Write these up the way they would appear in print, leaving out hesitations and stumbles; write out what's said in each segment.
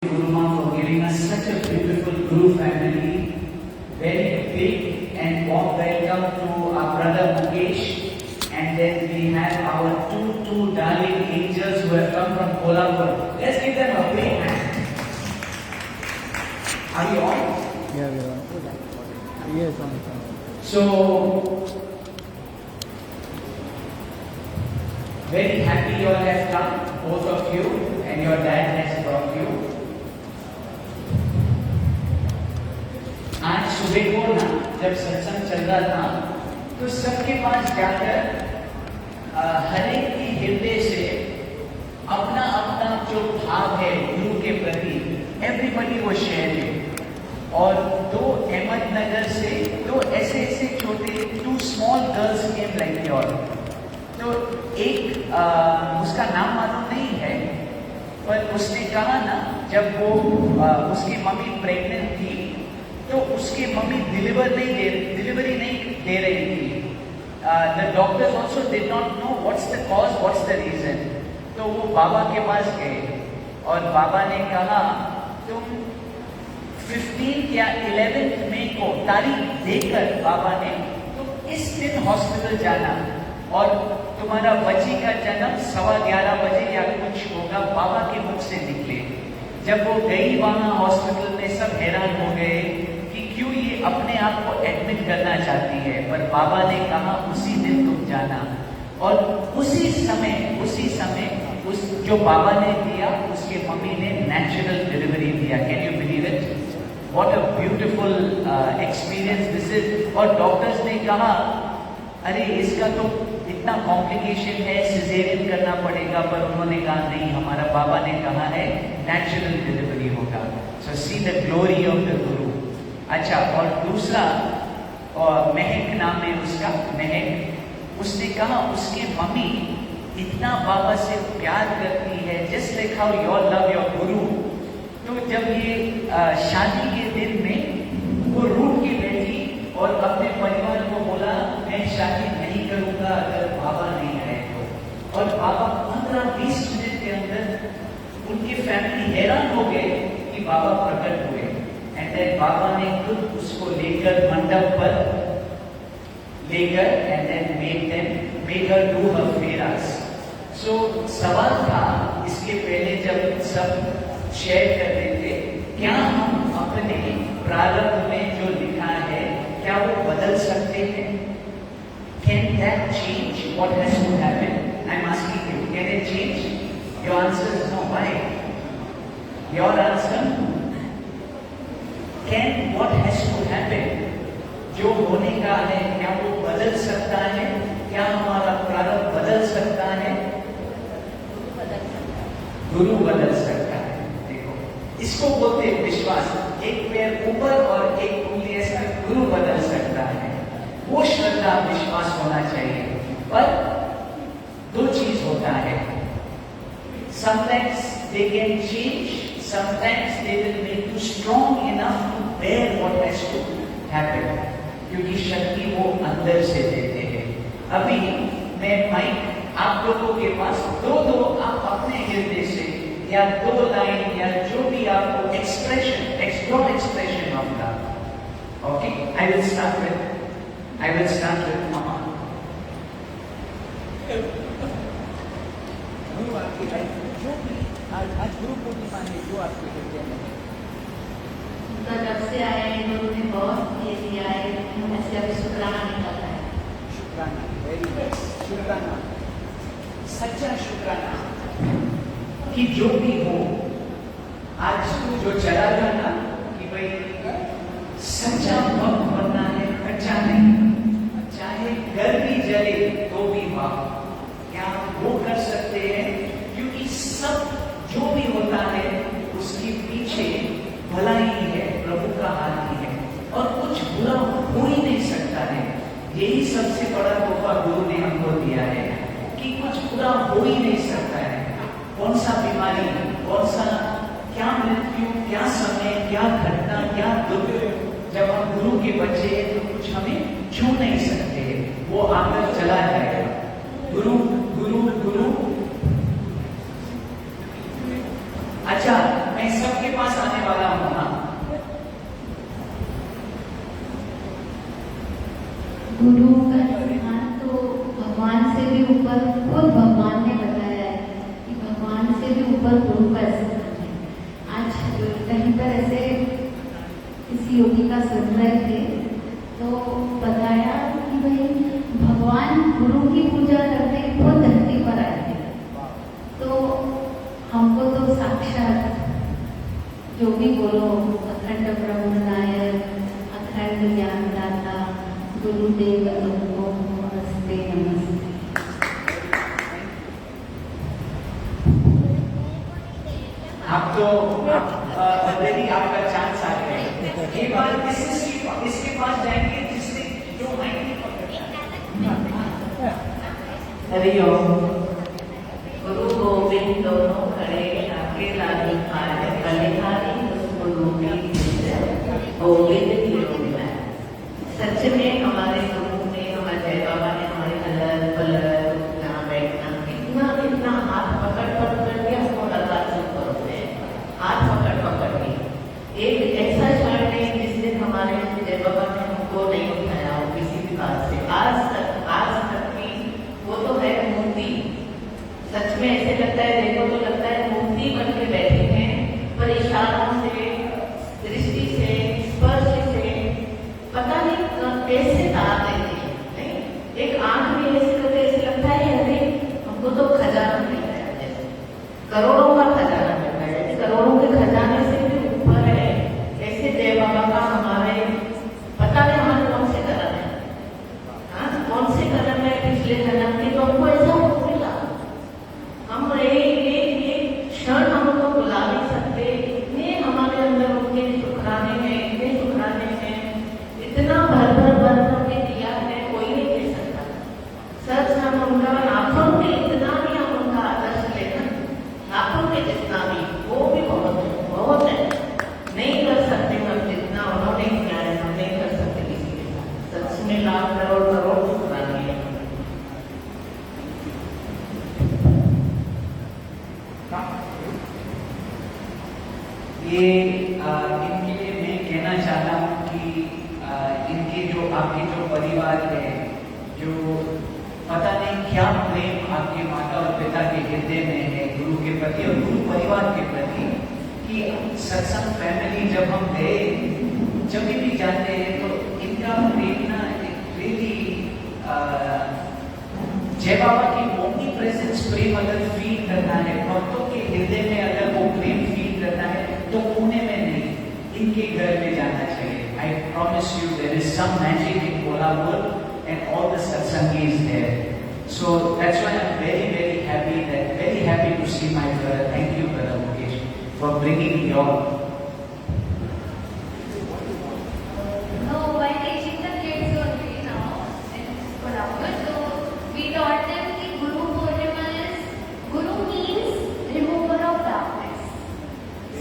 Guruma for giving us such a beautiful Guru family. Very big and warm welcome to our brother Mukesh. And then we have our two darling angels who have come from Kolhapur. Let's give them a big hand. Are you on? Yeah, we're on. Yes, on. So, very happy you all have come, both of you, and your dad has brought you. आज सुबह को ना जब सत्संग चल रहा था तो सबके पास जाकर हर एक की हृदय से अपना अपना जो भाव है गुरु के प्रति एवरीबडी वो शेयर और दो अहमदनगर से दो ऐसे ऐसे छोटे two small girls came like your तो एक उसका नाम मालूम नहीं है पर उसने कहा ना जब वो उसकी मम्मी प्रेग्नेंट थी तो उसकी मम्मी डिलीवरी नहीं दे रही थी. The doctors also did not know what's the cause what's the reason. तो वो बाबा के पास गए और बाबा ने कहा तुम 15 या 11 मई को तारीख देकर बाबा ने तुम इस दिन हॉस्पिटल जाना और तुम्हारा बच्ची का जन्म 11:15 बजे या कुछ होगा. बाबा के मुख से निकले. जब वो गई वहां हॉस्पिटल में सब हैरान हो गए कि क्यों ये अपने आप को एडमिट करना चाहती है, पर बाबा ने कहा उसी दिन तुम जाना. और उसी समय उस जो बाबा ने दिया उसके मम्मी ने नेचुरल डिलीवरी दिया. Can you believe it? What a beautiful experience this is. और डॉक्टर्स ने कहा अरे इसका तो इतना कॉम्प्लिकेशन है, सिजेरियन करना पड़ेगा, पर उन्होंने कहा नहीं, हमारा बाबा ने कहा है नेचुरल डिलीवरी होगा. So see the glory of the guru. अच्छा, और दूसरा और महक नाम है उसका, महक. उसने कहा उसके मम्मी इतना बाबा से प्यार करती है, just like how you all love your गुरु. तो जब ये शादी के दिन में वो रूठ के बैठी और अपने परिवार को बोला मैं शादी नहीं करूंगा अगर बाबा नहीं आए तो. और बाबा 15-20 मिनट के अंदर उनकी फैमिली हैरान हो गए कि बाबा प्रकट हुए. एंड देन बाबा ने खुद उसको लेकर मंडप पर लेकर and then made her do her pheras. So सवाल था इसके पहले जब सब शेयर कर रहे थे, क्या हम अपने प्रारब्ध में जो लिखा है क्या वो बदल सकते हैं? Can that change what has to happen? I'm asking you, can it change? Your answer is no. Why? Your answer? Can what has to happen? जो होने का है क्या वो बदल सकता है? क्या हमारा प्रारब्ध बदल सकता है? गुरु बदल सकता है. देखो, इसको बोलते हैं विश्वास. एक पैर ऊपर और एक उंगली ऐसा, गुरु बदल सकता है. वो श्रद्धा विश्वास होना चाहिए. पर दो चीज होता है, sometimes they can change, sometimes they will make you strong enough to bear what has to happen. क्योंकि शक्ति वो अंदर से देते हैं. अभी मैं माइक आप लोगों के पास दो आप अपने हृदय से या 2 लाइन या जो भी आपको expression of love. Okay, I will start with Mama. गुरु आपकी जो भी आज गुरु पूर्णिमा है, जो आपके हृदय में तो जब से आए गुरु ने बहुत ये दिया है, ऐसे अभी शुक्राना निकलता है. शुक्राना, वेरी बेस्ट. शुक्राना, सच्चा शुक्राना कि जो भी हो आज तू जो चला गया ना कि भाई सच्चा भक्त बनना है, कच्चा नहीं. चाहे घर भी जले तो भी वाह, क्या वो कर सकते हैं? क्योंकि सब जो भी होता है उसके पीछे भलाई है, प्रभु का हाथ ही है, और कुछ बुरा हो ही नहीं सकता है. यही सबसे बड़ा तोहफा गुरु ने हमको दिया है कि कुछ बुरा हो ही नहीं सकता है. कौन सा बीमारी, कौन सा क्या मृत्यु, क्या समय, क्या घटना, क्या दुख, जब हम गुरु के बच्चे हैं तो कुछ हमें छू नहीं सकते. वो आकर चला जाएगा. गुरु गुरु गुरु. अच्छा, मैं सबके गुरु का स्थान तो भगवान से भी ऊपर, खुद भगवान ने बताया है कि भगवान से भी ऊपर गुरु का स्थान है। आज कहीं पर ऐसे किसी योगी का सुन रहे थे तो बताया कि भाई भगवान गुरु की पूजा करते वो धरती पर आए थे, तो हमको तो साक्षात जो भी बोलो अखंड ब्रह्म नायक, अखंड ज्ञानदाता गुरुदेव तुमको नमस्ते नमस्ते। आप तो ऑलरेडी आपका चांस आ गया। ये बात इसके पास जाएंगे जिसने जो माइक नहीं पकड़ा। हरिओम। गुरु गोविंद दोनों खड़े अकेला दिखाए बलिहारी गुरु की गोविंद की रूप में। सच में हमारे गुरु ने, हमारे जय बाबा ने हमारे अलग पलग उठना बैठना इतना हाथ पकड़ के हमको लगातार करते हैं, हाथ पकड़ के। एक ऐसा क्षण नहीं जिस दिन हमारे जय बाबा ने हमको नहीं उठाया हो किसी भी बात से। आज तक भी वो तो है मूर्ति। सच में ऐसे लगता है, देखो तो लगता है मूर्ति बन के बैठे हैं, पर इशारों से, दृष्टि से, स्पर्श से पता नहीं कैसे तार देते हैं। नहीं, एक आंख भी ऐसे करते, ऐसे लगता है अरे हमको तो खजाना मिल रहा है, जैसे करोड़ों का खजाना मिल रहा है, करोड़ों के खजाने से भी ऊपर है। ऐसे जय बाबा का हमारे पता नहीं हमारे कौन से कर्म है, कौन से कर्म है पिछले जन्म के, तो हमको ऐसा मिला। हम एक क्षण हमको बुला नहीं सकते, इतने हमारे अंदर उनके शुक्राने हैं, इतने शुक्राने हैं, इतना भर के दिया है, कोई नहीं दे सकता। सच हम उनका लाखों में इतना भी हम उनका आदर्श लेना, लाखों में जितना भी, वो भी बहुत है। नहीं कर सकते हम जितना उन्होंने किया है, हम नहीं कर सकते किसी के साथ। सच में लाख करोड़ शुक्राने हैं। ये इनके लिए मैं कहना चाहता हूँ कि इनके जो आपके जो परिवार है, जो पता नहीं क्या प्रेम आपके माता और पिता के हृदय में है गुरु के प्रति और गुरु परिवार के प्रति, कि सत्संग फैमिली जब हम गए, जब भी जाते हैं तो इनका प्रेम ना रियली जय बाबा की ओमनी प्रेजेंस प्रेम अगर फील करना है, भक्तों के हृदय में अगर वो प्रेम फील करना है तो पुणे में नहीं, इनके घर में जाना चाहिए। I promise you there is some magic in Kolhapur and all the satsang is there. So that's why I'm very happy to see my brother. Thank you, brother Mukesh, for bringing your. No, by teaching the kids only now in Kolhapur, so we taught them that Guru Purnima means remover of darkness.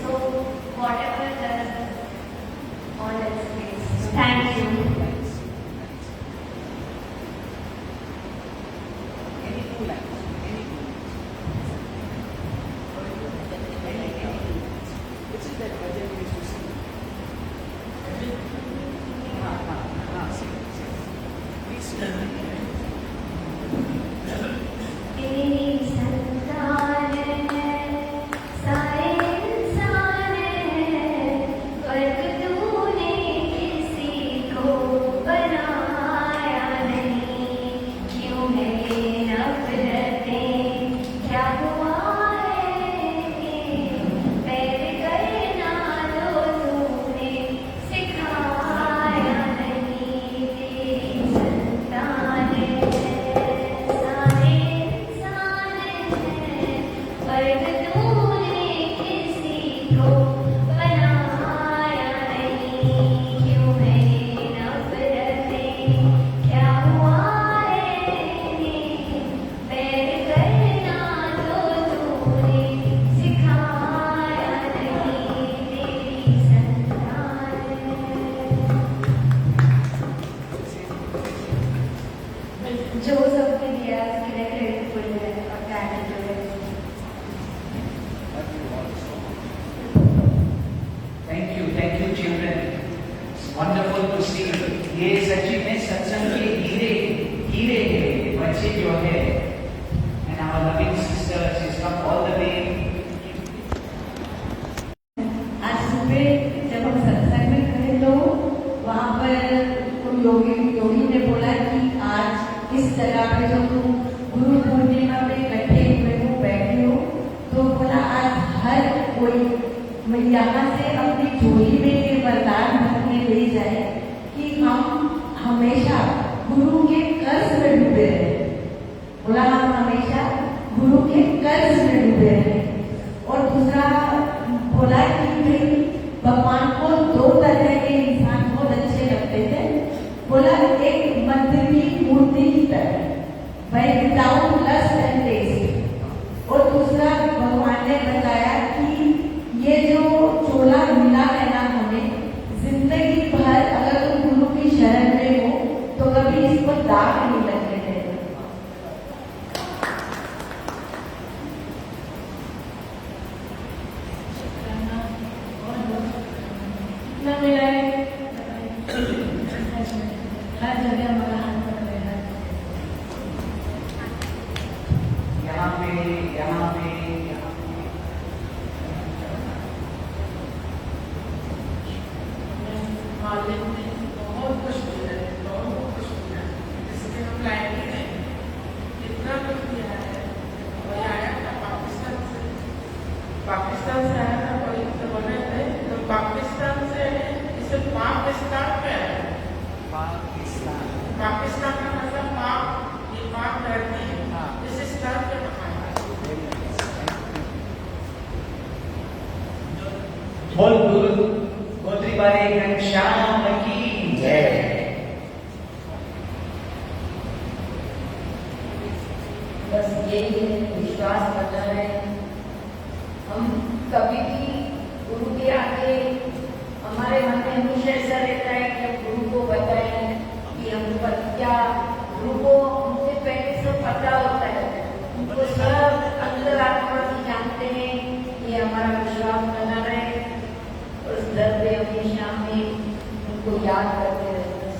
So whatever does all its ways. Thank you. Any two lines. Which is that bhajan we used to sing? Please sing. तेरी संतान है, सारे इंसान है, फर्क तूने किसी को बनाया नहीं। क्यों है ये नफरतें, क्या हुआ है, पैर करना तो तूने सिखाया नहीं। तेरी संतान है, सारे इंसान है, फर्क तूने किसी को बनाया नहीं। क्यों है ये नफरतें, क्या हुआ है, पैर करना तो तूने सिखाया नहीं। तेरी संतान जो सबने दिया उसके लिए ग्रेटफुल है और ग्रैटिट्यूड है। Thank you children. It's wonderful to see. ये सच्ची में सत्संग के बच्चे जो है and our loving sister she is come all the way. आज सुबह जब हम सत्संग में गए तो वहाँ पर योगी ने बोला कि आज इस जगह पे जो तुम गुरु पूर्णिमा में इकट्ठे हुए हो बैठे हो, तो बोला आज हर कोई यहाँ से अपनी झोली में ये वरदान भर के ले जाए कि हम हमेशा गुरु के कर्ज में डूबे रहे। बोला हम हमेशा गुरु के कर्ज में डूबे रहे। और दूसरा बोला कि भाई भगवान को दो तरह के इंसान बहुत अच्छे लगते थे। बोला एक मंदिर की मूर्ति की तरह, भाई विदाउट लस्ट एंड टेस्ट। और दूसरा भगवान ने बताया कि ये जो चोला मिला है ना हमें, जिंदगी भर अगर तुम गुरु की शरण में हो तो कभी इसको दाग नहीं लगने देना। हर जगह हमारा हाथ पकड़ रहा है। यहाँ पे यहाँ पे यहाँ पे मालिक ने बहुत कुछ दिया है, बहुत कुछ दिया है, जिसके हम लायक ही नहीं, इतना कुछ दिया है। वही आया था पाकिस्तान से आया था, कोई तो बने थे, तो पाकिस्तान से इसे पाकिस्तान पे आया। पाकिस्तान का मतलब पाक, ये पाक धरती है, इस स्थान पे बनाया। बोल गुरु गोत्री बारे घनश्याम की जय। बस यही विश्वास करना है। हम कभी भी गुरु के आगे हमारे मन में हमेशा ऐसा रहता है कि हम गुरु को बताएं कि हम पर क्या, गुरु को उनसे पहले सब पता होता है, उनको सब अंदर आत्मा से जानते हैं। ये हमारा विश्वास बना रहे और उस दर पे हमेशा में उनको याद करते रहते हैं।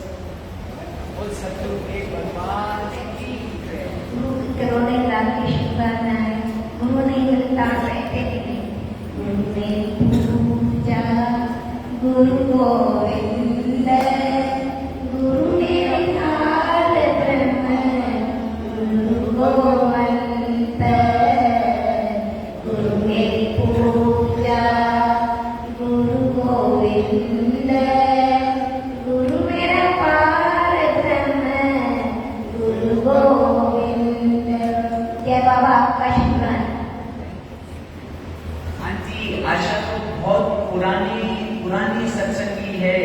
बोल सतगुरु के भगवान की जय। गुरु की करोड़ों लाख की शुभकामनाएं। उन्होंने मिलता रहते हैं पूजा गुरु गोविंद, गुरु निराकार ब्रह्म, गुरु गोवंत, गुरु मेरी पूजा गुरु गोविंद, गुरु मेरा पार ब्रह्म, गुरु गोविंद। जय बाबा आपका शुक्राना। आंटी आशा तो बहुत पुरानी सत्संगी है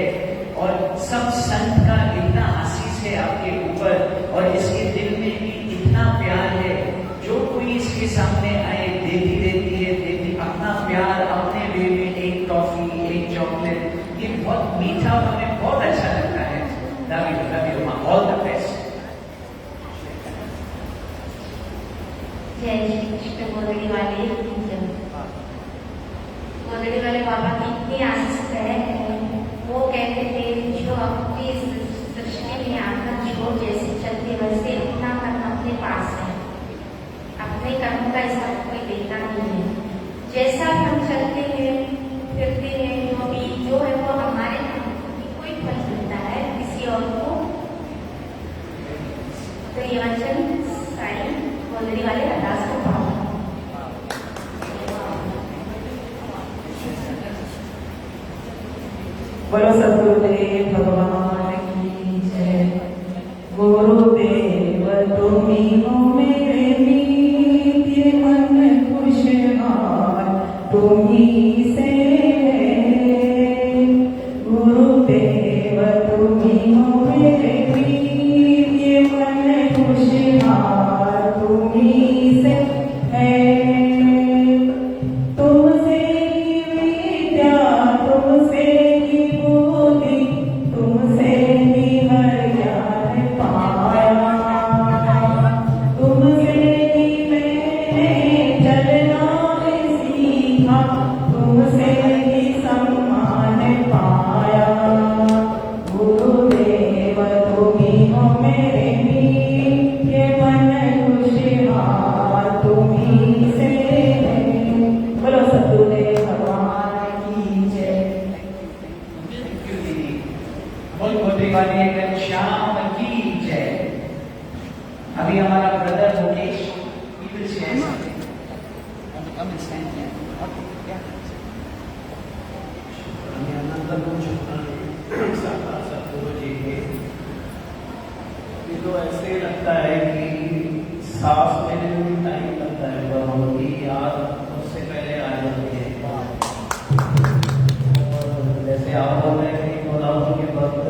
और सब संत का इतना आशीष है आपके ऊपर और इसके दिल में भी इतना प्यार है। जो कोई इसके सामने आए देती रहती है, देती अपना प्यार अपने वे में, एक टॉफी एक चॉकलेट, ये बहुत मीठा और हमें बहुत अच्छा लगता है। Love you all the best. जय श्री कृष्ण। गोदड़ी वाले गोदड़ी वाले बाबा की इतनी आशीष है। वो कहते थे जो अपनी सृष्टि में आकर छोड़ जैसे चलते वैसे अपना कर्म अपने पास है, अपने कर्म का हिसाब कोई देता नहीं है। जैसा हम चलते हैं फिरते हैं, जो है वो हमारे कोई फल मिलता है किसी और को। तो ये वचन साई गोदड़ी वाले अरदास को पाओ। बोलो सद्गुरुदेव भगवान की जय। गुरुदेव तुम्ही हो मेरे नित्य मन खुशहाल, तुम्ही से गुरुदेव तुम्ही हो मेरे नित्य मन खुशहाल, तुम्ही से है। तुमसे ही विद्या, तुमसे ही बुद्धि, तुमसे ही हर ज्ञान पाया, तुमसे ही मैंने चलना सीखा, तुमसे वाले घनश्याम की जय। अभी हमारा brother Mukesh he will share something. Come and stand here. Okay, yeah. ये तो ऐसे लगता है कि सांस लेने में भी टाइम लगता है, पर उनकी याद उससे पहले आ जाती है। और जैसे आप बोल रहे हैं कि लॉकडाउन के वक्त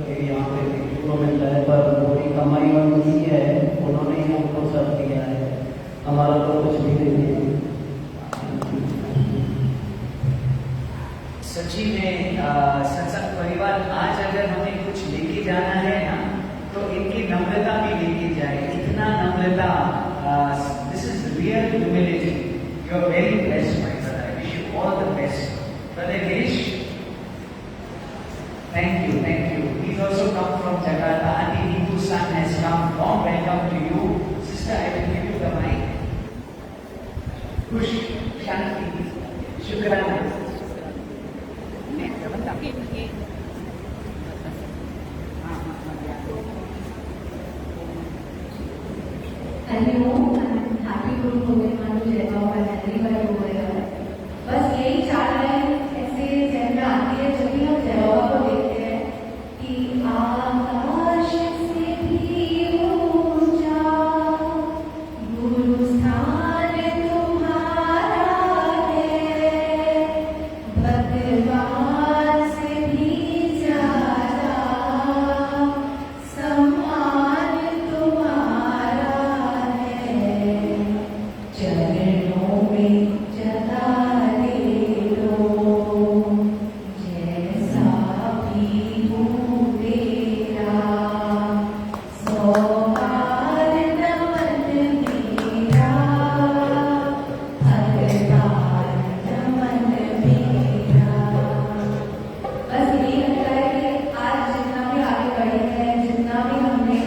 कि यहाँ पे देखने को मिलता है, पर पूरी कमाई उनकी है, उन्होंने ही हमको सब दिया है, हमारा तो कुछ भी नहीं है। सच्ची में सत्संग परिवार आज अगर हमें कुछ लेके जाना है ना, तो इनकी नम्रता भी लेके जाए। इतना नम्रता, this is real humility. You are very blessed my brother, I wish you all the best. Brother Girish, thank you, thank you. He's also come from Jakarta. Auntie Neetu's son has come. Warm welcome to you. Sister, I will give you the mic. Kush, Shanti, Shukrana. Hariom, happy Guru Purnima to जय बाबा and everybody over here. बस यही 4 line ऐसे जब में आती है जब भी हम जय बाबा को देखते हैं कि आकाश से भी ऊंचा गुरु स्थान तुम्हारा है, भगवान से भी ज्यादा सम्मान तुम्हारा है। चरणों में जता दे लो जैसा भी हूँ तेरा, सौगार नमन मेरा, अवतार नमन मेरा। बस यही लगता है कि आज जितना भी आगे बढ़े हैं, जितना भी हमने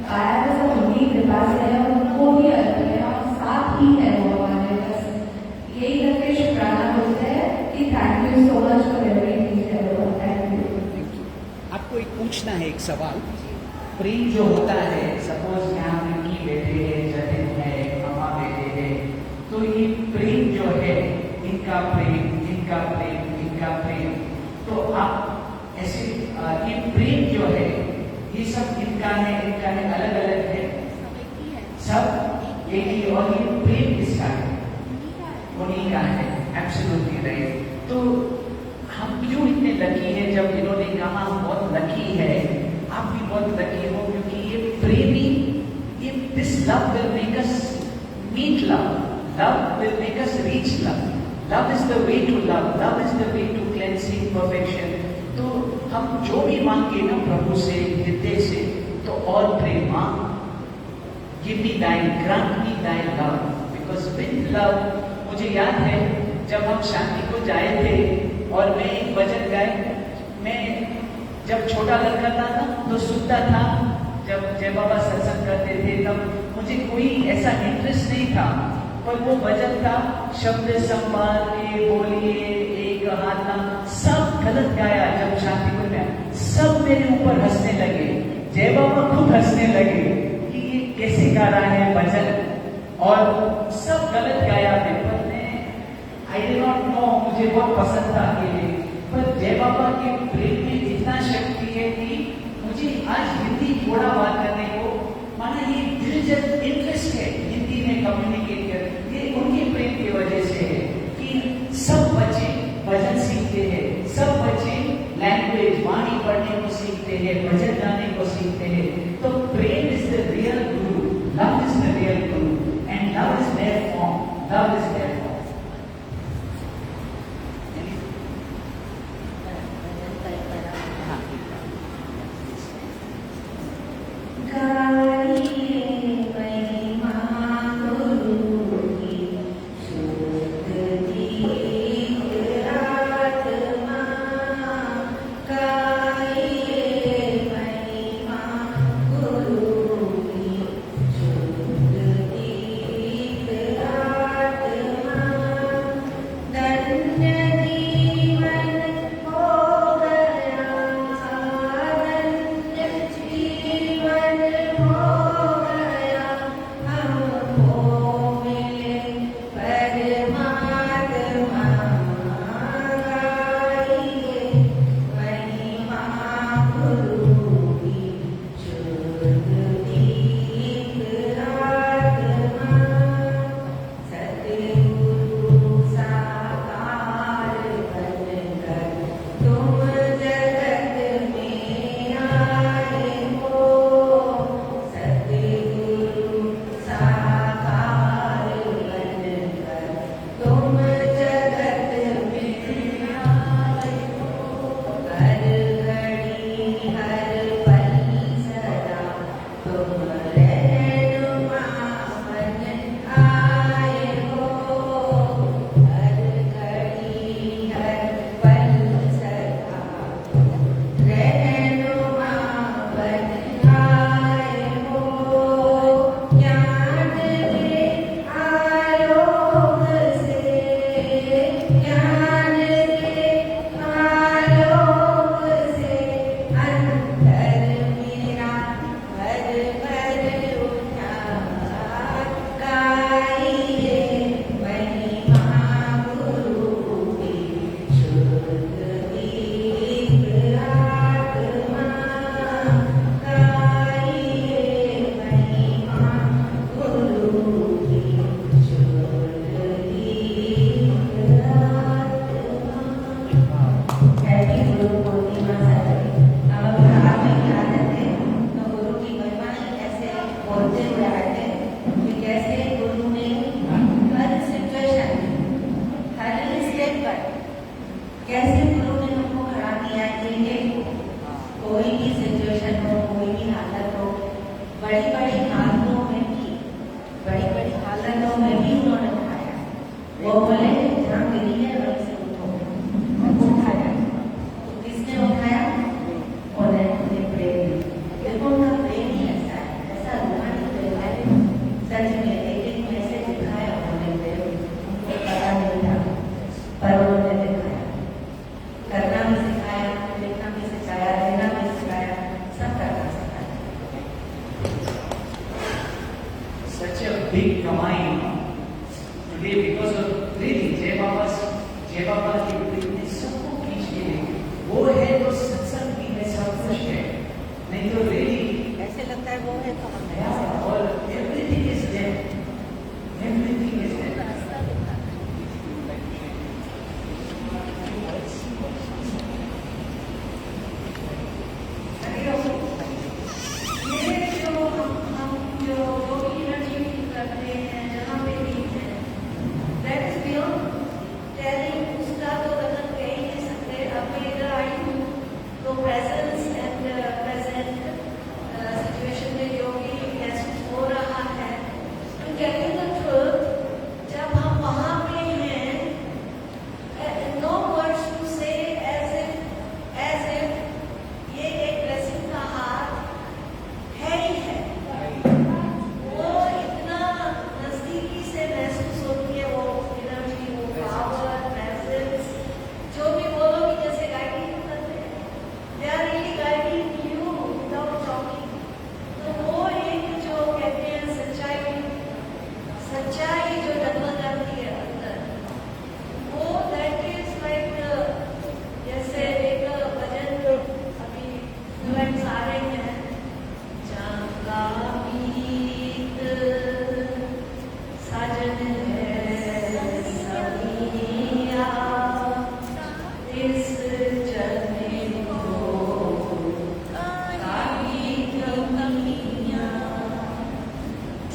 पाया है, सब उनकी कृपा से है, उनको भी अर्पित है और साथ ही है वो हमारे। बस यही करके शुक्राना बोलते हैं कि thank you so much for everything. Thank you. आपको एक पूछना है एक सवाल। प्रेम जो होता है, सपोज यहाँ की बेटे है, जतिन है, मामा बेटे है, तो ये प्रेम जो है, इनका प्रेम, इनका प्रेम, इनका प्रेम, तो आप ऐसे ये प्रेम जो है, ये सब इनका है, अलग अलग है, सब एक ही। और ये प्रेम किसका है? उन्हीं का है। Absolutely right. तो हम क्यों इतने लकी हैं? जब इन्होंने कहा हम बहुत लकी है, आप भी बहुत लकी हो, क्योंकि ये प्रेमी, ये this love will make us meet love, love will make us reach love, love is the way to love, love is the way to cleansing, perfection. तो हम जो भी मांगे ना प्रभु से, हृदय से, तो और प्रेम मांग। Give me thy, grant me thy love, because with love, मुझे याद है जब हम शांति को जाए थे और मैं एक भजन गाए, मैं जब छोटा लड़का था ना तो सुनता था, जब जय बाबा सत्संग करते थे तब मुझे कोई ऐसा इंटरेस्ट नहीं था, पर वो भजन था, शब्द संभाल के बोलिए एक हाथ, सब गलत गाया। जब शांति को गया, सब मेरे ऊपर हंसने लगे, जय बाबा खुद हंसने लगे कि ये कैसे गा रहा है भजन, और सब गलत गाया थे। पर मैं आई डिड नॉट नो, मुझे बहुत पसंद था अकेले, पर जय बाबा के प्रेम में इतना शक्ति है कि मुझे आज हिंदी थोड़ा बात करने को, माना ये दिलचस्प इंटरेस्ट है हिंदी में कम्युनिकेट कर, ये उनके प्रेम की वजह से है कि सब बच्चे भजन सीखते हैं, सब बच्चे लैंग्वेज वाणी पढ़ने को सीखते हैं, भजन गाने को सीखते हैं। तो प्रेम is the real Guru, love is the real Guru, and love is there form, love is there form. गुरु कैसे गुरु ने हमको खड़ा किया कि कोई भी सिचुएशन हो, कोई भी हालत हो, बड़ी बड़ी हालतों में भी उन्होंने उठाया। वो बोले जहाँ गिरी है वहीं से उठो, उठाया। तो किसने उठाया? उन्होंने प्रेम। देखो उनका प्रेम ही ऐसा है, ऐसा रूहानी प्रेम है। सच में एक मैसेज दिखाया उन्होंने प्रेम, उनको पता नहीं था पर उन्होंने दिखाया, करना भी सिखाया, देखना भी सिखाया, रहना भी सिखाया, सब करना सिखाया। Such a big कमाई today because of breathing. जय बाबा की breathing ने सबको खींच के ले। वो है तो सत्संग भी है, सब कुछ है। नहीं तो really ऐसे लगता है वो है तो हम है। yeah, all everything is there. Everything is there. ये जो हम जो भी एनर्जी करते हैं, जहाँ पे भी हैं, that is beyond telling, उसका तो कथन कह ही नहीं सकते। अब मैं इधर आई हूँ तो presence and present situation में जो भी महसूस हो रहा है, तो कहते हैं truth, जब हम वहाँ पे हैं, no words to say as if ये एक blessing का हाथ है ही है। वो इतना नजदीकी से महसूस होती है, वो एनर्जी, वो पावर, मैसेज, जो भी बोलो कि जैसे गाइडिंग करते हैं, they are really guiding you without talking। तो वो एक जो कहते हैं सच्चाई जो जगमगाती है अंदर, वो that is like जैसे एक भजन अभी फ्लूएंट्स आ रहे हैं, जागा गीत साजन है समिया, इस चलने को काली कमिया,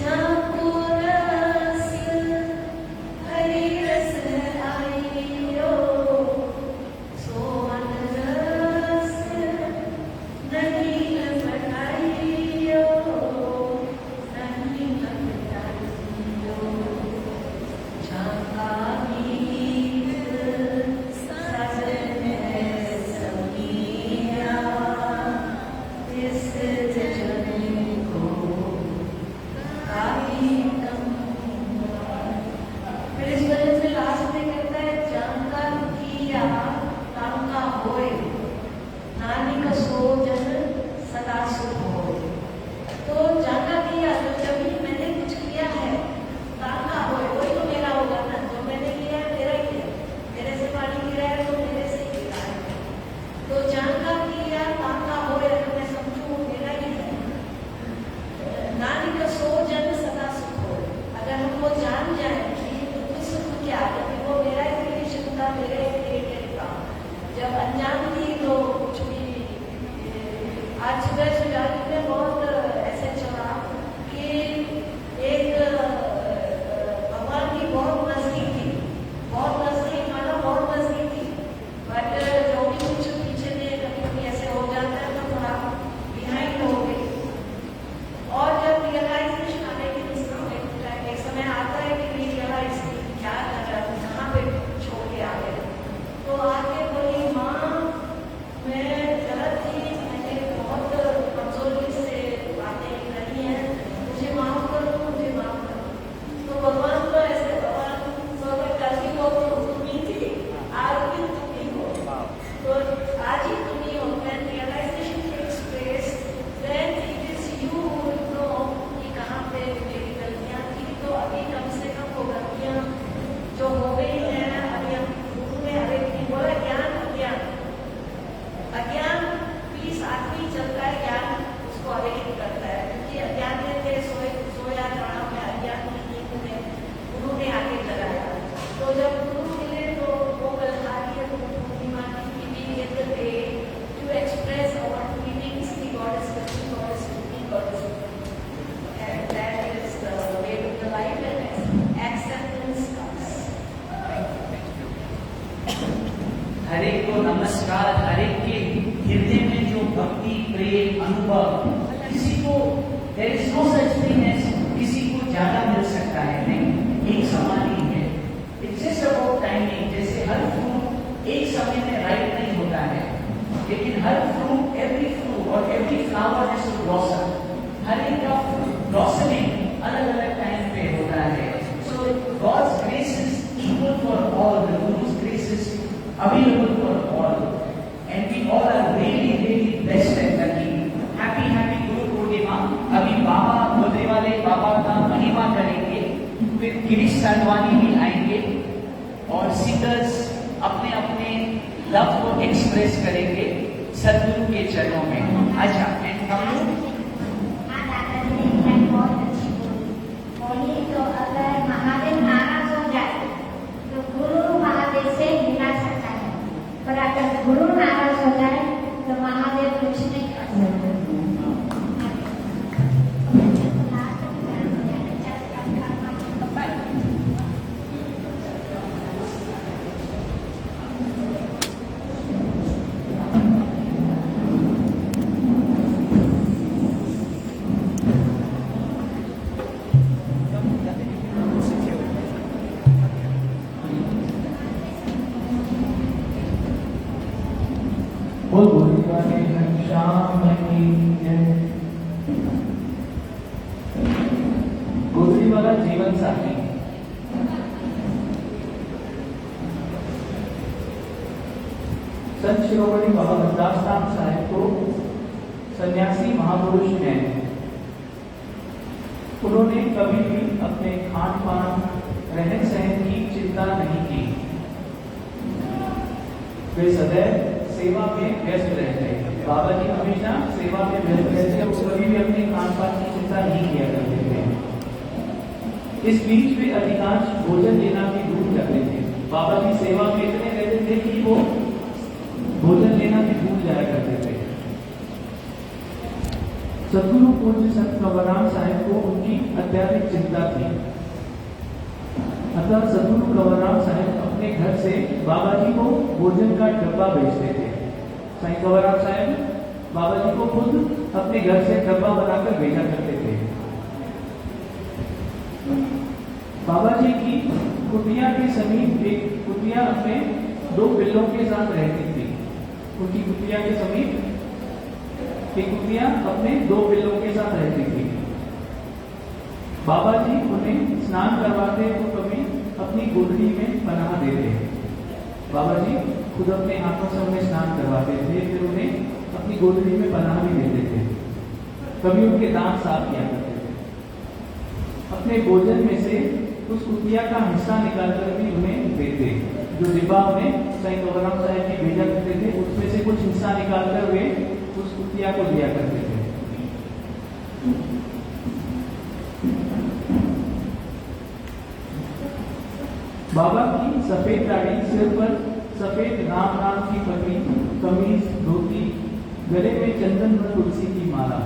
जाको रस हरी रस आइयो, सोवन रस नहीं लपटाइयो, नहीं लपटाइयो, झांका गीत साजन है समिया, इस जजन को काली कमिया। फिर इस वजह से लास्ट में कहता है जांका किया तांका होए, नानी का सोजन सदा सुख होए। तो जांका किया, तो जब भी मैंने कुछ किया है, तांका होए, वही तो मेरा होगा ना। जो मैंने किया है मेरा ही है, मेरे से पानी गिरा है तो मेरे से ही गिरा है। तो जांका किया तांका होए, अगर मैं समझूं वो मेरा ही है। नानी का सोजन सदा सुख होए, अगर हम वो जान जाए कि दुख सुख क्या है, कि वो मेरा ही क्रिएशन था, मेरा ही क्रिएटेड था। जब अनजान थी तो कुछ भी आज सुबह सुजानी में बहुत ऐसे चला कि एक भगवान की बहुत नजदीक थी, बहुत नजदीक, मतलब बहुत नजदीक थी, बट जो भी कुछ पीछे में कभी ऐसे हो जाता है तो थोड़ा बिहाइंड हो गई। और जब रियलाइजेशन आने की एक समय आता है कि रियलाइज क्या कर रहा है, कहाँ पे छोड़ के आ गए, तो आके बोली माँ मैं गलत थी, मैंने बहुत हर एक को नमस्कार, हर एक के हृदय में जो भक्ति, प्रेम, अनुभव, किसी को there is no such thing as किसी को ज्यादा मिल सकता है, नहीं, एक समान ही है। It's just about timing। जैसे हर फ्रूट एक समय में राइट नहीं होता है, लेकिन हर फ्रूट, every fruit और every flower has to blossom। हर एक का ब्लॉसमिंग अलग अलग टाइम पे होता है। So God's grace is equal for all, the Guru's grace is available for all, and we all are really blessed and lucky। Happy Guru Purnima। अभी बाबा बोलने वाले बाबा का महिमा करेंगे, फिर गिरीश सांडवानी भी आएंगे और सिंगर्स अपने अपने लव को एक्सप्रेस करेंगे सदगुरु के चरणों में। अच्छा, एंड हम लोग तो अगर महादेव नाराज हो जाए तो गुरु महादेव से मिला सकता है, पर अगर गुरु नाराज हो जाए तो महादेव कुछ नहीं कर सकते। बोल गोरी वाले घनश्याम की जय। गोदरी वाला जीवन साथी। संत शिरोमणि बाबा गुरदास राम साहिब को सन्यासी महापुरुष हैं। उन्होंने कभी भी अपने खान पान, रहन सहन की चिंता नहीं की। वे सदैव सेवा में व्यस्त रहते हैं। बाबा जी हमेशा सेवा में व्यस्त रहते हैं, वो कभी भी अपने खान पान की चिंता नहीं किया करते थे। इस बीच वे अधिकांश भोजन लेना भी भूल जाते थे। बाबा जी सेवा में इतने रहते थे कि वो भोजन लेना भी भूल जाया करते थे। सदगुरु पूज्य संत कंवरराम साहिब को उनकी अत्याधिक चिंता थी। अतः सदगुरु कंवरराम साहिब अपने घर से बाबा जी को भोजन का डब्बा भेजते थे। साईं कंवरराम साहिब बाबा जी को खुद अपने घर से डब्बा बनाकर भेजा करते थे। बाबा जी की कुटिया के समीप एक कुटिया अपने 2 बिल्लों के साथ रहती थी। उनकी कुटिया के समीप एक कुटिया अपने 2 बिल्लों के साथ रहती थी। बाबा जी उन्हें स्नान करवाते तो कभी अपनी गोदड़ी में पनाह देते। बाबा जी खुद अपने हाथों से उन्हें स्नान करवाते थे, फिर उन्हें अपनी गोदड़ी में पनाह भी देते थे। कभी उनके दांत साफ किया करते थे। अपने भोजन में से उस कुटिया का हिस्सा निकालकर भी उन्हें देते। जो डिब्बा उन्हें साईं कंवरराम साहिब जी भेजा करते थे, उसमें से कुछ हिस्सा निकालकर वे उस कुटिया को दिया करते थे। बाबा की सफेद दाढ़ी, सिर पर सफेद राम नाम की पगड़ी, कमीज, धोती, गले में चंदन व तुलसी की माला,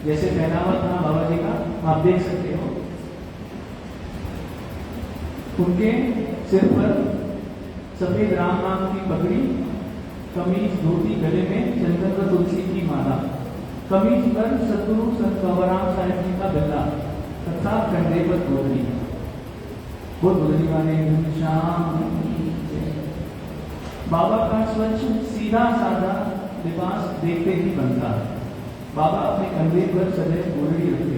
जैसे पहनावा था बाबा जी का, आप देख सकते हो। उनके सिर पर सफेद राम नाम की पगड़ी, कमीज, धोती, गले में चंदन व तुलसी की माला, कमीज पर सदगुरु संत कंवरराम साहिब जी का गला तथा कंधे पर गोदड़ी। बहुत गोदड़ी वाले घनश्याम की जय। बाबा का स्वच्छ सीधा साधा लिबास देखते ही बनता। बाबा अपने कंधे पर सदैव गोदड़ी रखते,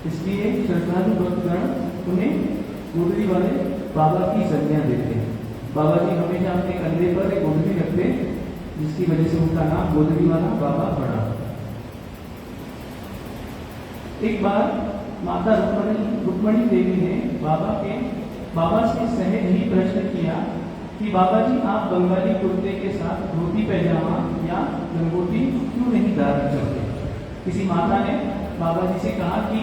इसलिए श्रद्धालु भक्तगण उन्हें गोदड़ी वाले बाबा की संज्ञा देते। बाबा जी हमेशा अपने कंधे पर एक गोदड़ी रखते, जिसकी वजह से उनका नाम गोदड़ी वाला बाबा पड़ा। एक बार माता रुक्मणी देवी ने बाबा से सहज ही प्रश्न किया कि बाबा जी आप बंगाली कुर्ते के साथ धोती पैजामा या लंगोटी क्यों नहीं धारण करते। किसी माता ने बाबा जी से कहा कि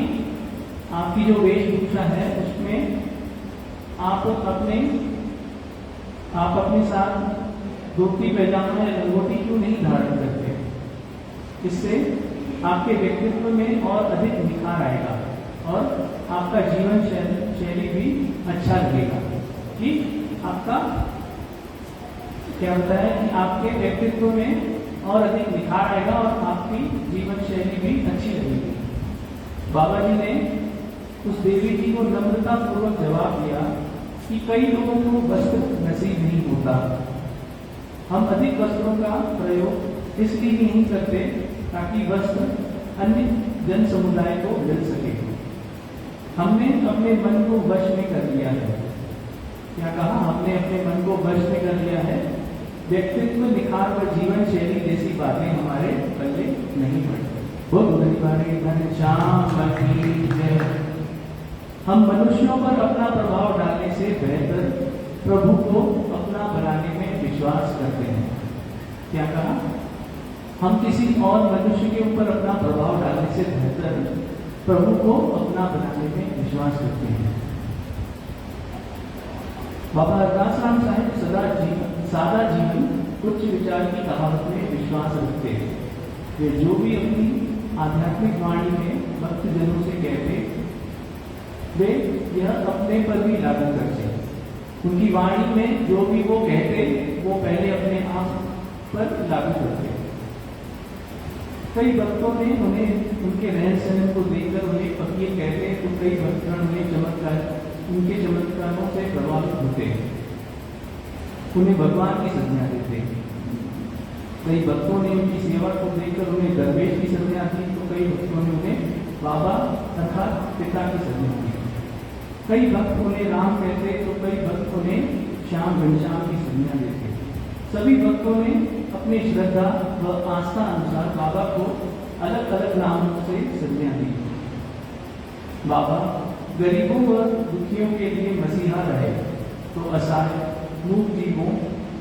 आपकी जो वेशभूषा है उसमें आप अपने साथ धोती पैजामा या लंगोटी क्यों नहीं धारण करते। इससे आपके व्यक्तित्व में और अधिक निखार आएगा और आपका जीवन शैली भी अच्छा लगेगा कि आपका क्या होता है कि आपके व्यक्तित्व में और अधिक निखार आएगा और आपकी जीवन शैली भी अच्छी रहेगी। बाबा जी ने उस देवी जी को नम्रता पूर्वक जवाब दिया कि कई लोगों को वस्त्र नसीब नहीं होता। हम अधिक वस्त्रों का प्रयोग इसलिए नहीं करते ताकि वस्त्र अन्य जन समुदाय को मिल सके। हमने अपने मन को वश में कर लिया है। क्या कहा? हमने अपने मन को वश में कर लिया है। व्यक्तित्व निखार और जीवन शैली जैसी बातें हमारे पल्ले नहीं पड़ती। हम मनुष्यों पर अपना प्रभाव डालने से बेहतर प्रभु को अपना बनाने में विश्वास करते हैं। क्या कहा? हम किसी और मनुष्य के ऊपर अपना प्रभाव डालने से बेहतर प्रभु को अपना बनाने में विश्वास करते हैं। बाबा अरदास राम साहिब सादा जीवन उच्च विचार की कहावत में विश्वास रखते हैं। वे जो भी अपनी आध्यात्मिक वाणी में भक्तजनों से कहते वे यह अपने पर भी लागू करते। उनकी वाणी में जो भी वो कहते वो पहले अपने आप पर लागू करते। कई भक्तों ने उन्हें उनके रहन सहन को देखकर उन्हें फकीर कहते तो कई भक्तगण उनके चमत्कारों से प्रभावित होते, उन्हें भगवान की संज्ञा देते। कई भक्तों ने उनकी सेवा को देखकर उन्हें दरवेश की संज्ञा दी तो कई भक्तों ने उन्हें बाबा अर्थात पिता की संज्ञा दी। कई भक्त उन्हें राम कहते तो कई भक्त उन्हें श्याम घनश्याम की संज्ञा देते। सभी भक्तों ने अपनी श्रद्धा व आस्था अनुसार बाबा को अलग अलग नामों से संज्ञा दी। बाबा गरीबों व दुखियों के लिए मसीहा रहे तो असहाय मूक जीवों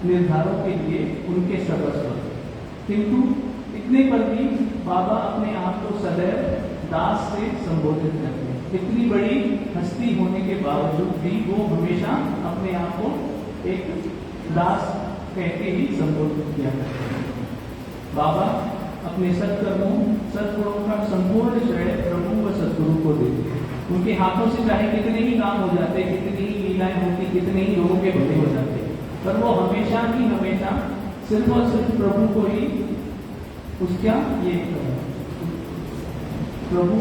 निर्धारों के लिए उनके सर्वस्व। किंतु इतने पर भी बाबा अपने आप को सदैव दास से संबोधित करते। इतनी बड़ी हस्ती होने के बावजूद भी वो हमेशा अपने आप को एक दास कहते ही संबोधित किया करते हैं। बाबा अपने सत्कर्मों सद्गुणों का संपूर्ण श्रेय प्रभु व सद्गुरु को देते। उनके हाथों से चाहे कितने ही काम हो जाते, कितनी ही लीलाएं होती, कितने ही लोगों के भले हो जाते, पर वो हमेशा ही हमेशा सिर्फ और सिर्फ प्रभु को ही उसका ये प्रभु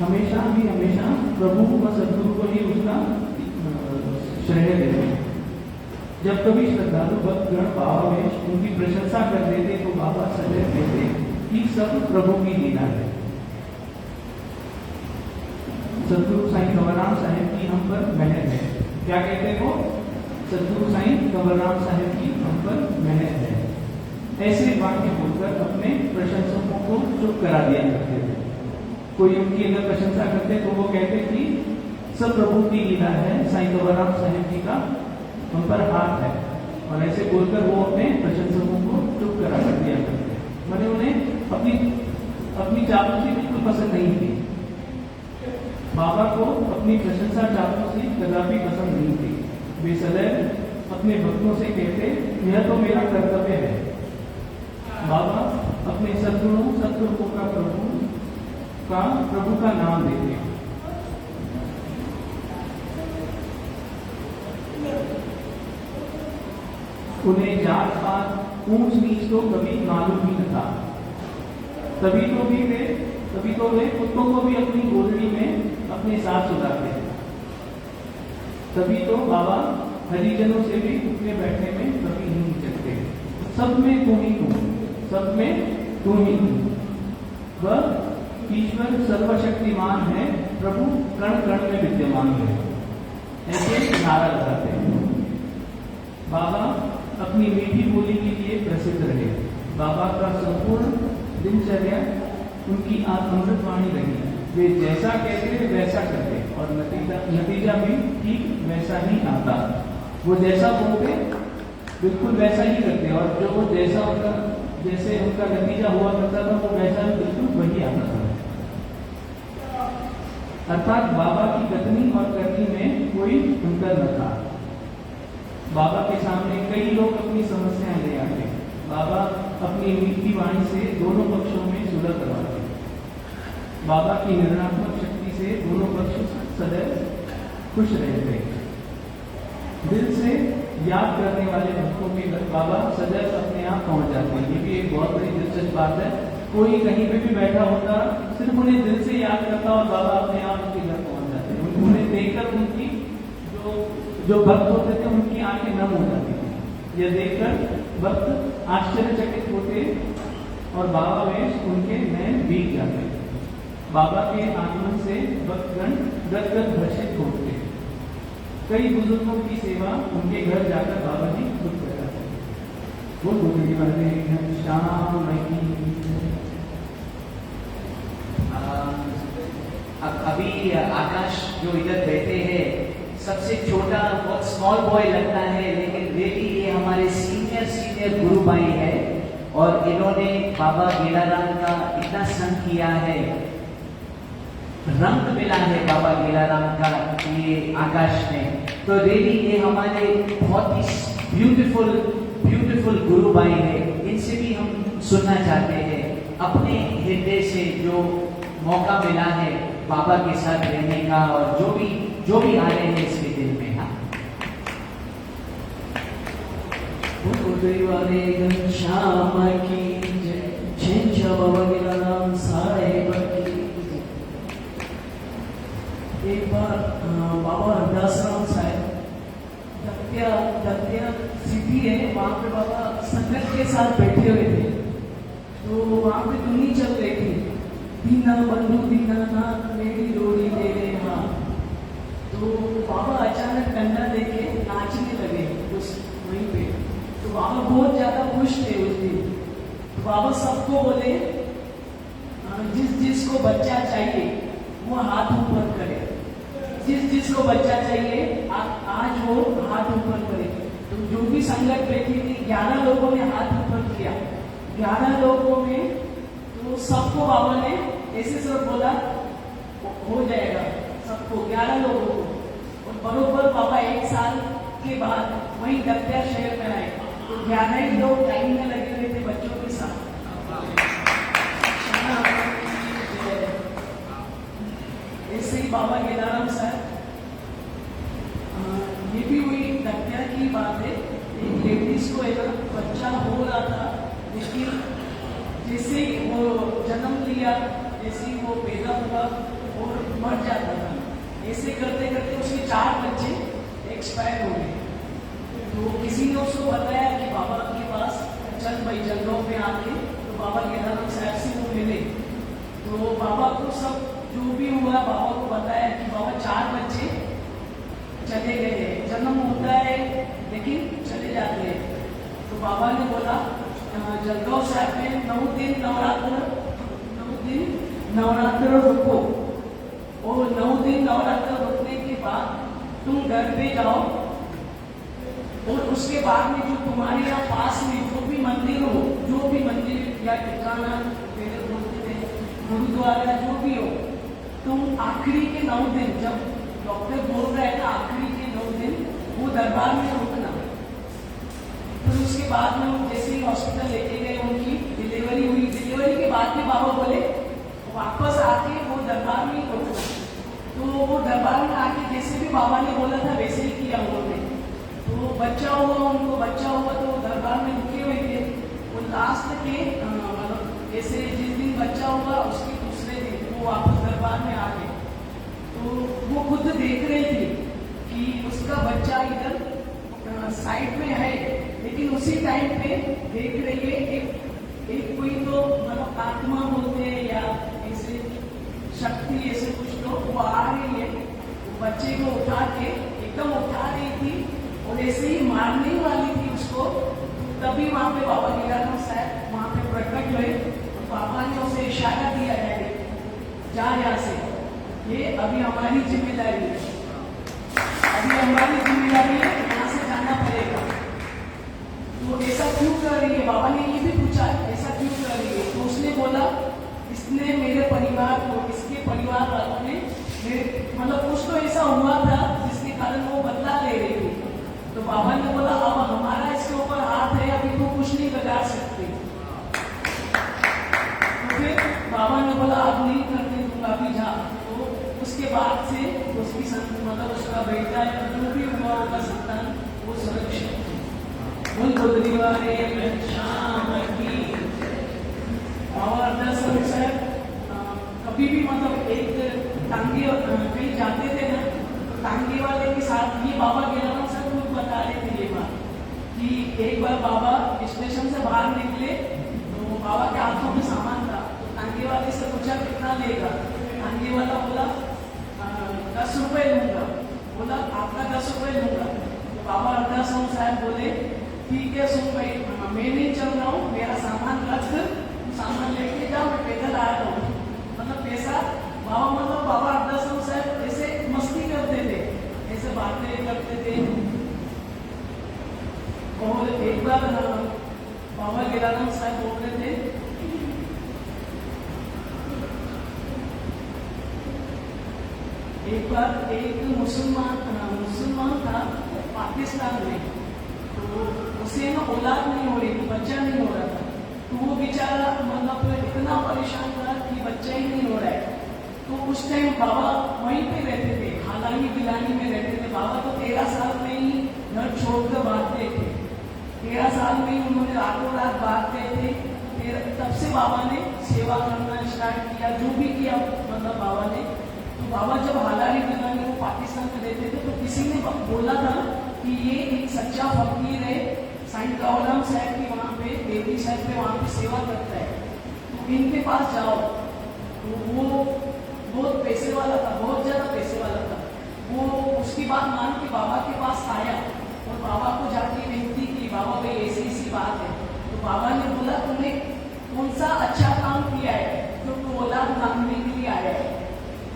हमेशा ही हमेशा प्रभु व सद्गुरु को ही उसका श्रेय देते हैं। जब कभी श्रद्धालु भक्तगण भावावेश उनकी प्रशंसा कर देते तो बाबा सदैव कहते कि सब प्रभु की लीला है। सदगुरु साईं कंवरराम साहिब की हम पर मेहर है। क्या कहते हो? सदगुरु साईं कंवरराम साहिब की हम पर मेहर है। ऐसे वाक्य बोलकर अपने प्रशंसकों को चुप करा दिया करते थे। कोई उनकी अगर प्रशंसा करते तो वो कहते कि सब प्रभु की लीला है, साईं कंवरराम साहिब जी का हम पर हाथ है, और ऐसे बोलकर वो अपने प्रशंसकों को चुप करा कर दिया करते। मैंने उन्हें अपनी चापलूसी बिल्कुल पसंद नहीं थी। बाबा को अपनी प्रशंसा चापलूसी कदापि पसंद नहीं थी। वे सदैव अपने भक्तों से कहते यह तो मेरा कर्तव्य है। बाबा अपने सद्गुणों सद्गुरुओं का प्रभु का नाम देते। उन्हें जात पात ऊंच नीच तो कभी मालूम ही न था। तभी तो वे कुत्तों को भी अपनी गोदड़ी में अपने साथ सुलाते थे। तभी तो बाबा हरिजनों से भी उठने बैठने में कभी नहीं हिचकते। सब में तू ही तू, सब में तू ही तू। वह ईश्वर सर्वशक्तिमान है, प्रभु कण कण में विद्यमान है, ऐसे नारा लगाते हैं। बाबा अपनी मीठी बोली के लिए प्रसिद्ध रहे। बाबा का संपूर्ण दिनचर्या उनकी अमृत वाणी रही। वे जैसा कहते वैसा करते और नतीजा भी ठीक वैसा ही आता। वो जैसा बोलते बिल्कुल वैसा ही करते और जो वो जैसे उनका नतीजा हुआ करता था वो वैसा बिल्कुल वही आता था। अर्थात बाबा की कथनी और करनी में कोई अंतर न था। बाबा के सामने कई लोग अपनी समस्याएं ले आते। बाबा अपनी मीठी वाणी से दोनों पक्षों में सुलह करवाते। बाबा की निर्णयात्मक शक्ति से दोनों पक्ष सदैव खुश रहते। दिल से याद करने वाले भक्तों के घर बाबा सदैव अपने आप पहुंच जाते हैं। ये भी एक बहुत बड़ी दिलचस्प बात है। कोई कहीं पे भी बैठा होता, सिर्फ उन्हें दिल से याद करता और बाबा अपने आप उनके घर पहुंच जाते हैं। उन्हें देखकर उनकी जो भक्त होते थे उनकी आंखें नम हो जाती थी। यह देखकर भक्त आश्चर्यचकित होते और बाबा में उनके नयन भीग जाते। बाबा के आगमन से भक्तगण गदगद हर्षित होते। कई बुजुर्गों की सेवा उनके घर जाकर बाबा जी खुद कर जाते हैं। वो गुजरी वाले घनश्याम अभी आकाश जो इधर बैठे हैं, सबसे छोटा बहुत स्मॉल बॉय लगता है, लेकिन रियली ये हमारे सीनियर गुरु भाई है और इन्होंने बाबा गेलाराम का इतना संग किया है, रंग मिला है बाबा गेलाराम का ये आकाश में। तो रियली ये हमारे बहुत ही ब्यूटीफुल गुरु भाई है। इनसे भी हम सुनना चाहते हैं अपने हृदय से जो मौका मिला है बाबा के साथ रहने का, और जो भी आ रहे हैं इसके दिल में। हाँ, वाले घनश्याम की जय, बाबा गेलाराम साहेब की। एक बार बाबा हरदासराम साहब दत्या सिटी है, वहाँ पे बाबा संगत के साथ बैठे हुए थे। तो वहाँ पे धुनी चल रही थी, दीना बंधु दीनानाथ मेरी डोरी दे रहे हाँ। तो बाबा अचानक डंडा देके नाचने लगे उस वहीं पे। तो बाबा बहुत ज्यादा खुश थे उस दिन। तो बाबा सबको बोले जिसको बच्चा चाहिए वो हाथ ऊपर करे, जिसको बच्चा चाहिए आज वो हाथ ऊपर करे। तो जो भी संगत बैठी थी 11 लोगों ने हाथ ऊपर किया। 11 लोगों में तो सबको बाबा ने ऐसे सब बोला हो जाएगा सबको, 11 लोगों को। और बरोबर बाबा 1 साल के बाद वही दत्या शहर में आए। तो 11 ही लोग लाइन में लगे हुए थे बच्चों के साथ। ऐसे ही बाबा गेलाराम साहब, ये भी हुई दत्या की बात है। एक लेडीज को एक बच्चा हो रहा था, लेकिन जैसे ही वो जन्म लिया, जैसे ही वो पैदा हुआ और मर जाता था। ऐसे करते करते उसके 4 बच्चे एक्सपायर हो गए। तो किसी ने उसको बताया कि बाबा के पास चल भाई जंगलों में आके, तो बाबा गेलाराम साहब से वो मिले। तो बाबा को सब जो भी हुआ बाबा को बताया कि बाबा 4 बच्चे चले गए, जन्म होता है लेकिन चले जाते हैं। तो बाबा ने बोला जलगांव साहब में 9 दिन नवरात्र रुको, और 9 दिन नवरात्र रुकने के बाद तुम घर पे जाओ, और उसके बाद में जो तुम्हारे यहाँ पास में जो भी मंदिर हो, जो भी मंदिर या ठिकाना पहले बोलते थे गुरुद्वारा जो भी हो, तुम आखिरी के 9 दिन, जब डॉक्टर बोल रहा है ना आखिरी के 9 दिन वो दरबार में रुकना। फिर उसके बाद में जैसे ही हॉस्पिटल लेके गए, उनकी डिलीवरी हुई। डिलीवरी के बाद में बाबा बोले वापस आके वो दरबार में रुकना। तो वो दरबार में आके जैसे भी बाबा ने बोला था वैसे ही किया उन्होंने। तो बच्चा हुआ, उनको बच्चा हुआ तो दरबार में रुके हुए थे। वो लास्ट के मतलब जैसे जिस दिन बच्चा हुआ उसके दूसरे दिन वो वापस दरबार में आ गए। तो वो खुद देख रहे थे कि उसका बच्चा इधर साइड में है, लेकिन उसी टाइम पे देख रही है एक कोई तो मतलब आत्मा बोलते हैं या ऐसे शक्ति ऐसे कुछ तो वो आ रही है, बच्चे को उठा के एकदम उठा रही थी और ऐसे ही मारने वाली थी उसको। तभी वहाँ पे बाबा गेलाराम साहब वहाँ पे प्रकट हुए। बाबा ने उसे इशारा दिया है जा यहाँ से, ये अभी हमारी जिम्मेदारी है, अभी हमारी जिम्मेदारी है, यहाँ से जाना पड़ेगा। तो ऐसा क्यों कर रही है? बाबा ने ये भी पूछा ऐसा क्यों कर रही है? तो उसने बोला इसने मेरे परिवार को, इसके परिवार वालों ने मतलब कुछ तो ऐसा हुआ था जिसके कारण वो बदला ले रही थी। तो बाबा ने बोला अब हमारा इसके ऊपर हाथ है, अभी तो कुछ नहीं बिगाड़ सकते। तो फिर बाबा ने बोला अब नहीं करने दूंगा, अभी जा। तो उसके बाद से उसकी मतलब उसका बेटा जो भी हुआ होगा संतान वो सुरक्षित बोल गोदरी वाले श्याम की। और दरअसल सर कभी भी मतलब एक टांगे कहीं जाते थे ना, तो टांगे वाले के साथ ये बाबा गेला सर खुद बता रहे थे ये बात कि एक बार बाबा स्टेशन से बाहर निकले तो बाबा के हाथों में सामान था, तो टांगे वाले से पूछा कितना लेगा। टांगे वाला बोला 10 रुपए लूंगा। बोला आपका 10 रुपए लूंगा। तो बाबा अरदास साहब बोले ठीक है सुन भाई, मैं नहीं चल रहा हूँ, मेरा सामान रख, सामान लेके जाओ, मैं पैदल आ रहा हूँ। मतलब पैसा बाबा अरदास साहब ऐसे मस्ती करते थे, ऐसे बातें करते थे। और एक बार बाबा गेलाराम साहब बोल रहे थे एक बार एक मुसलमान था पाकिस्तान में, तो उसे ना औलाद नहीं हो रही थी, बच्चा नहीं हो रहा था। तो वो बेचारा मतलब इतना परेशान था कि बच्चा ही नहीं हो रहा है। तो उस टाइम बाबा वहीं पे रहते थे, हालानी गिलानी में रहते थे। बाबा तो 13 साल में ही घर छोड़कर भागते थे, 13 साल में ही उन्होंने रातों रात भागते थे। फिर तब से बाबा ने सेवा करना स्टार्ट किया, जो भी किया मतलब बाबा ने। तो बाबा जब हालानी गिलानी वो पाकिस्तान में रहते थे, तो किसी ने बोला था कि ये एक सच्चा फकीर है, साईं कावराम साहब की वहाँ पे देवी साहब पे वहाँ पे सेवा करता है, तो इनके पास जाओ। तो वो बहुत पैसे वाला था, बहुत ज्यादा पैसे वाला था। वो उसकी बात मान के बाबा के पास आया और बाबा को जाके विनती की, बाबा भाई ऐसी बात है। तो बाबा ने बोला तुमने कौन सा अच्छा काम किया है जो तू औलाद मांगने के लिए आया है।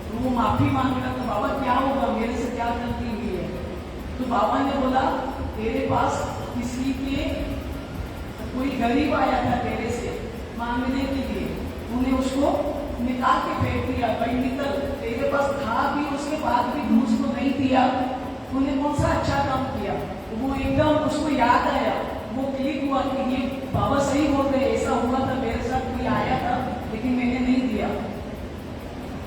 तो वो माफी मांग रहा था। बाबा क्या होगा, मेरे से क्या गलती हुई है। तो बाबा ने बोला तेरे पास किसी के कोई गरीब आया था तेरे से मांगने के लिए, तूने उसको निकाल के फेंक दिया, भाई निकल, तेरे पास था भी उसके बाद भी तू उसको नहीं दिया, तूने कौन सा अच्छा काम किया। वो एकदम उसको याद आया, वो क्लिक हुआ कि ये बाबा सही बोल रहे, ऐसा हुआ था मेरे साथ, कोई आया था लेकिन मैंने नहीं दिया।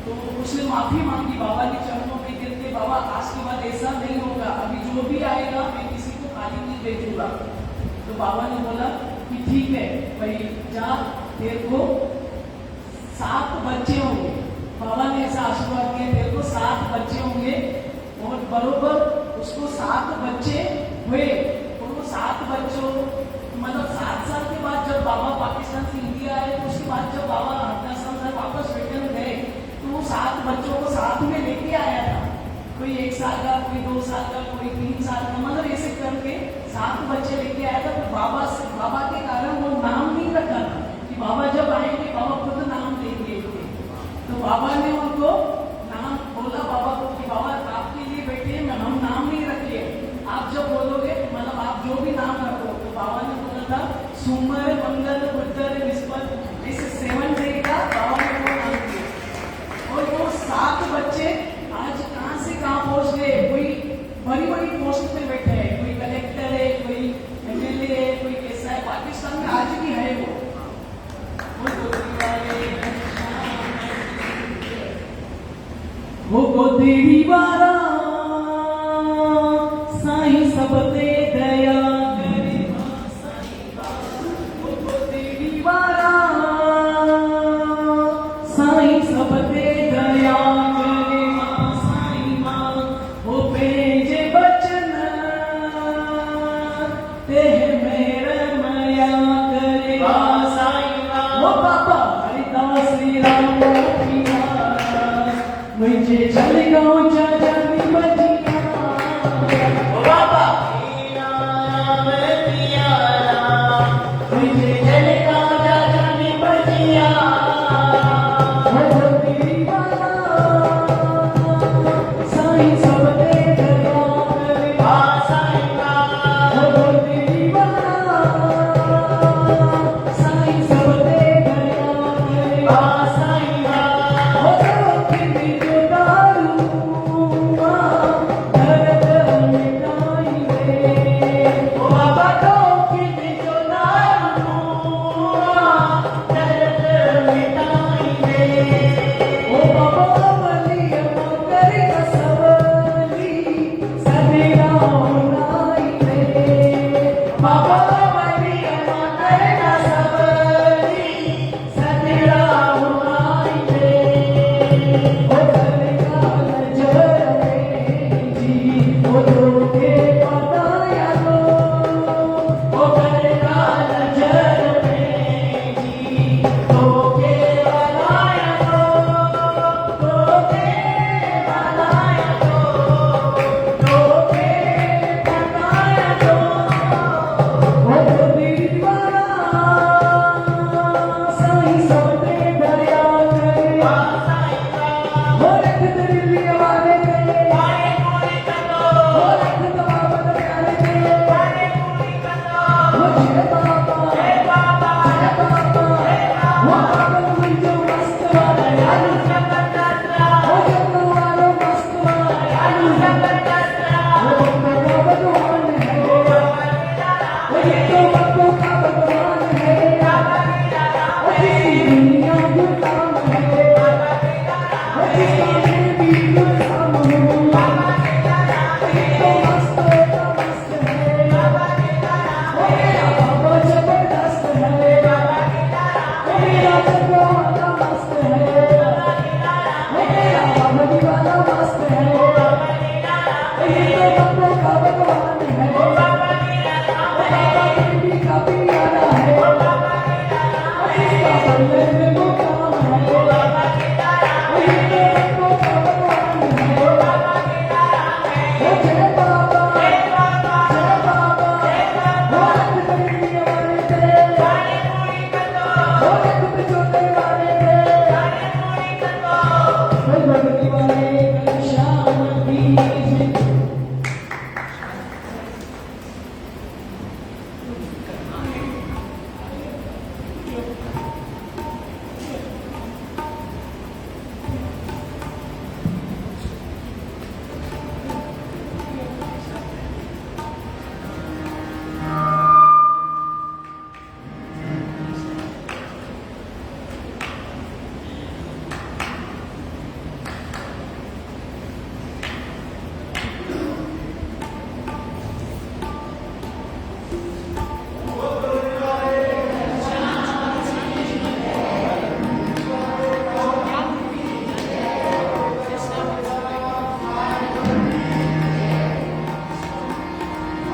तो उसने माफी मांगी बाबा के चरणों पे गिर के, बाबा आज के बाद ऐसा नहीं होगा, अभी जो भी आएगा मैं किसी को खाली नहीं भेजूंगा। तो बाबा ने बोला कि ठीक है भाई जा, तेरे को 7 बच्चे होंगे। बाबा ने ऐसा आशीर्वाद किया तेरे को 7 बच्चे होंगे। और बरोबर उसको 7 बच्चे हुए। और वो 7 बच्चों मतलब 7 साल के बाद जब बाबा पाकिस्तान से इंडिया आए, तो उसके बाद जब बाबा अरदास साहब वापस रिटर्न गए, तो वो 7 बच्चों को साथ में लेके आया था। कोई 1 साल का, कोई 2 साल का, कोई 3 साल का, मतलब ऐसे करके 7 बच्चे लेके आया था। तो बाबा के कारण वो नाम नहीं रखा था कि बाबा जब आएंगे बाबा खुद नाम देंगे। तो बाबा ने उनको नाम बोला बाबा को कि बाबा आपके लिए बेटे हम नाम नहीं रखे, आप जब बोलोगे मतलब आप जो भी नाम रखो। तो बाबा ने बोला था सोमवार, मंगल, बुधवार, बृहस्पति, इस 7 डे का बाबा ने वो नाम दिया। और वो 7 बच्चे आज कहाँ से कहाँ पहुंच गए, कोई बड़ी बड़ी पोस्ट पे बैठे हैं, कोई कलेक्टर है, कोई MLA है, कोई कैसा है, पाकिस्तान में आज भी है वो। वो तेरी वारा साईं सब ते दया करे, वो तेरी वारा साईं सब ते दया करे, साईं मां वो भेजे बचन ते मेरे मया करे, साईं वो बाबा हरिदास श्री राम मुझे चल गाँव जानी बजिया, बाबा मुझे चल गाँव जानी बजिया, साईं सब दे दया करे, साईं सब दे दया करे, बाबा बड़ी माता का सबरी सतरा उड़ाई दे ओ कलिका नजर में जी ओ लोगे बताया दो ओ कलिका नजर में जी लोगे बताया दो लोगे बताया दो लोगे बताया दो ओ दीवाना साईं सोते दरिया करे ओ रख दिल वाले करे ओ रख बाबा प्यारे करे ओ जय बाबा जय बाबा जय बाबा वो बाबा मुझे मस्त वाला यार ओ जग वाला मस्त वाला यार ओ बाबा भगवान है ओ ये तो बाबा का भगवान है ओ जिसकी दुनिया गुलाम है ओ जिसकी भी गुलाम हो ये तो मस्त है ओ मेरा बाबा जबरदस्त है ओ मेरा भगवान मस्त है ओ मेरा बाबा दीवाना मस्त है ओ ये तो बाबा का भगवान है ओ बाबा बेटी का प्यारा है ओ इसका बल्ले में मुकाम है ओ ये तो बाबा का भगवान है ओ जय बाबा जय बाबा ओ रख दिल वाले तेरे ओ रख बिछोने वाले तेरे ओ भगती वाले शाम की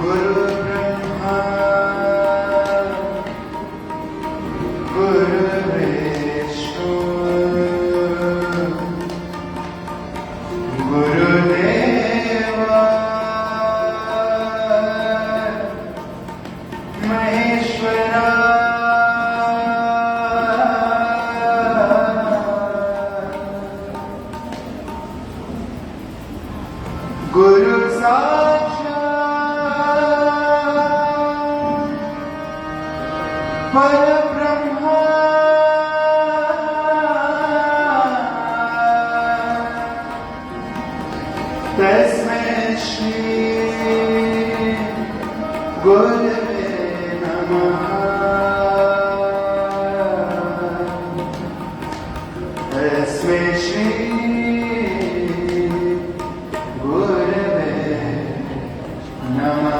गुरु ब्रह्मा गुरु विष्णु गुरुदेवा महेश्वरा गुरु साक्षात् परब्रह्मा तस्मै श्री गुरवे नमः तस्मै श्री गुरवे नमः।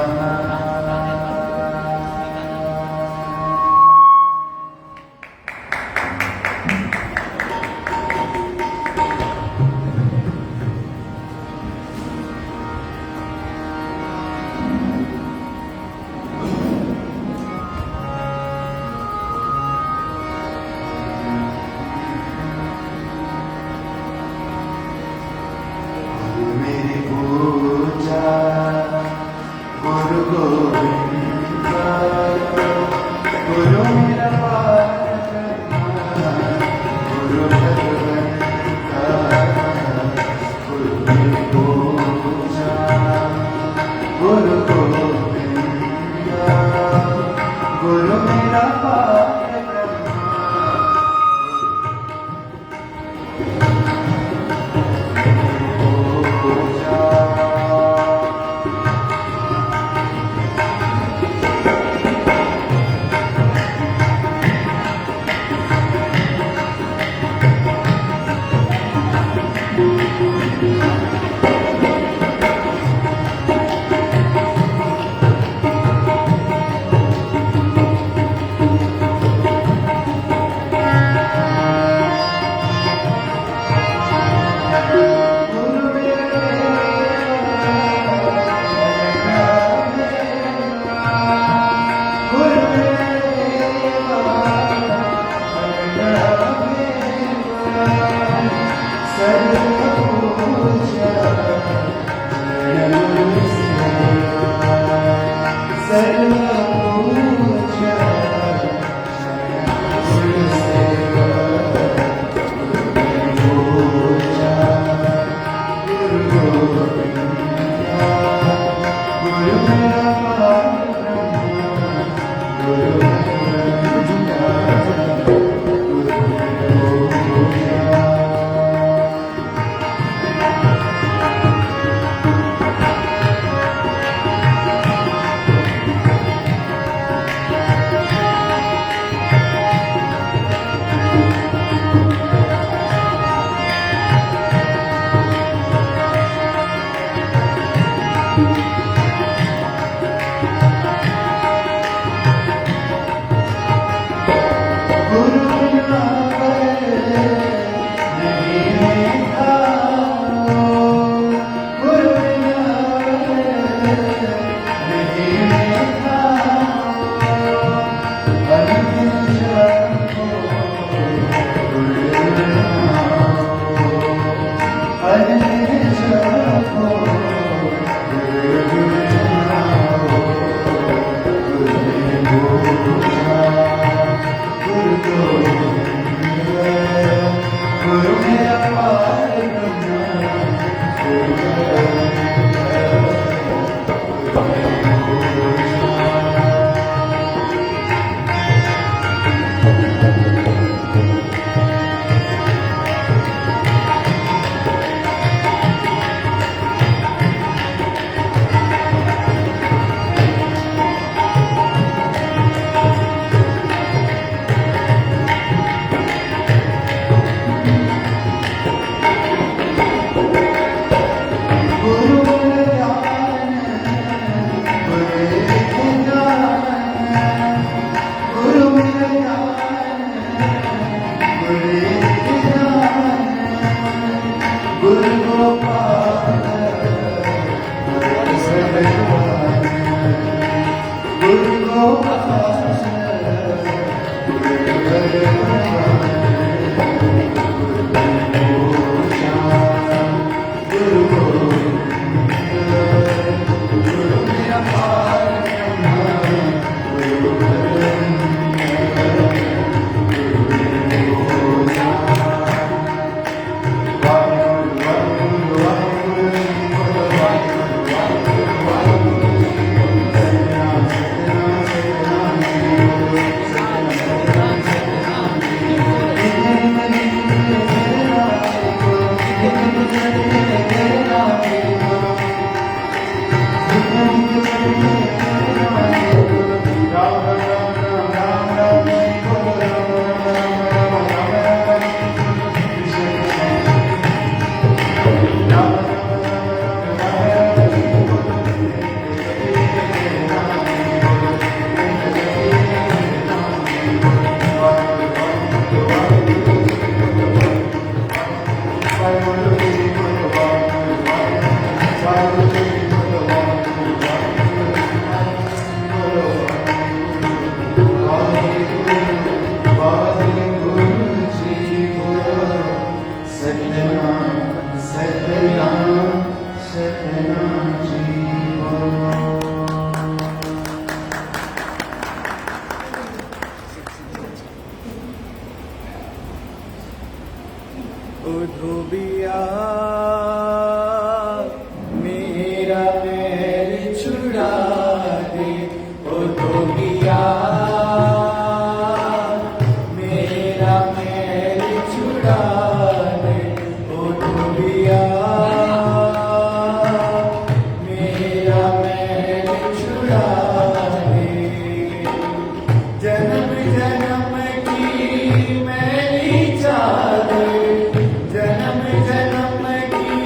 धोबिया मेरा मैल छुड़ा दे, ओ धोबिया मेरा मैल छुड़ा दे, ओ धोबिया मेरा मैल छुड़ा दे। जन्म जन्म की मैली चादर, जन्म जन्म की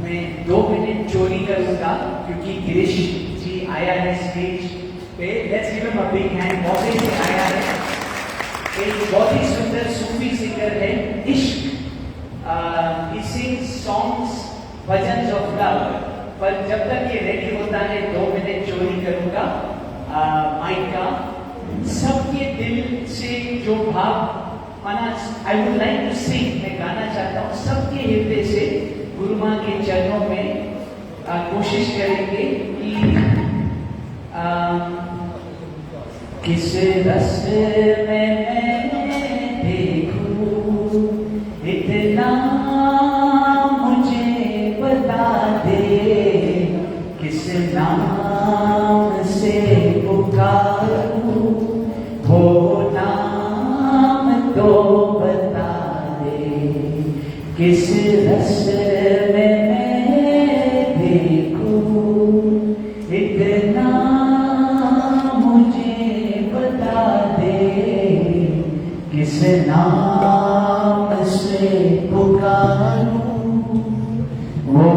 मैं 2 मिनट चोरी करूंगा क्योंकि गिरीश जी आया है स्टेज पे। Let's give him a big hand. Bombay से आया है, एक बहुत ही सुंदर सूफी सिंगर है, इश्क। He sings songs, bhajans of love. पर जब तक ये रेडी होता है 2 मिनट चोरी करूंगा माइक का। सबके दिल से जो भाव माना, I would like to sing, मैं गाना चाहता हूँ सबके हृदय से गुरु माँ के चरणों में। कोशिश करेंगे कि किस रास्ते में मैं देखूं, इतना मुझे बता दे, किस नाम से पुकारूं, वो नाम तो बता दे, किस रास्ते में मैं देखूं, इतना मुझे बता दे, किस नाम से पुकारूं, वो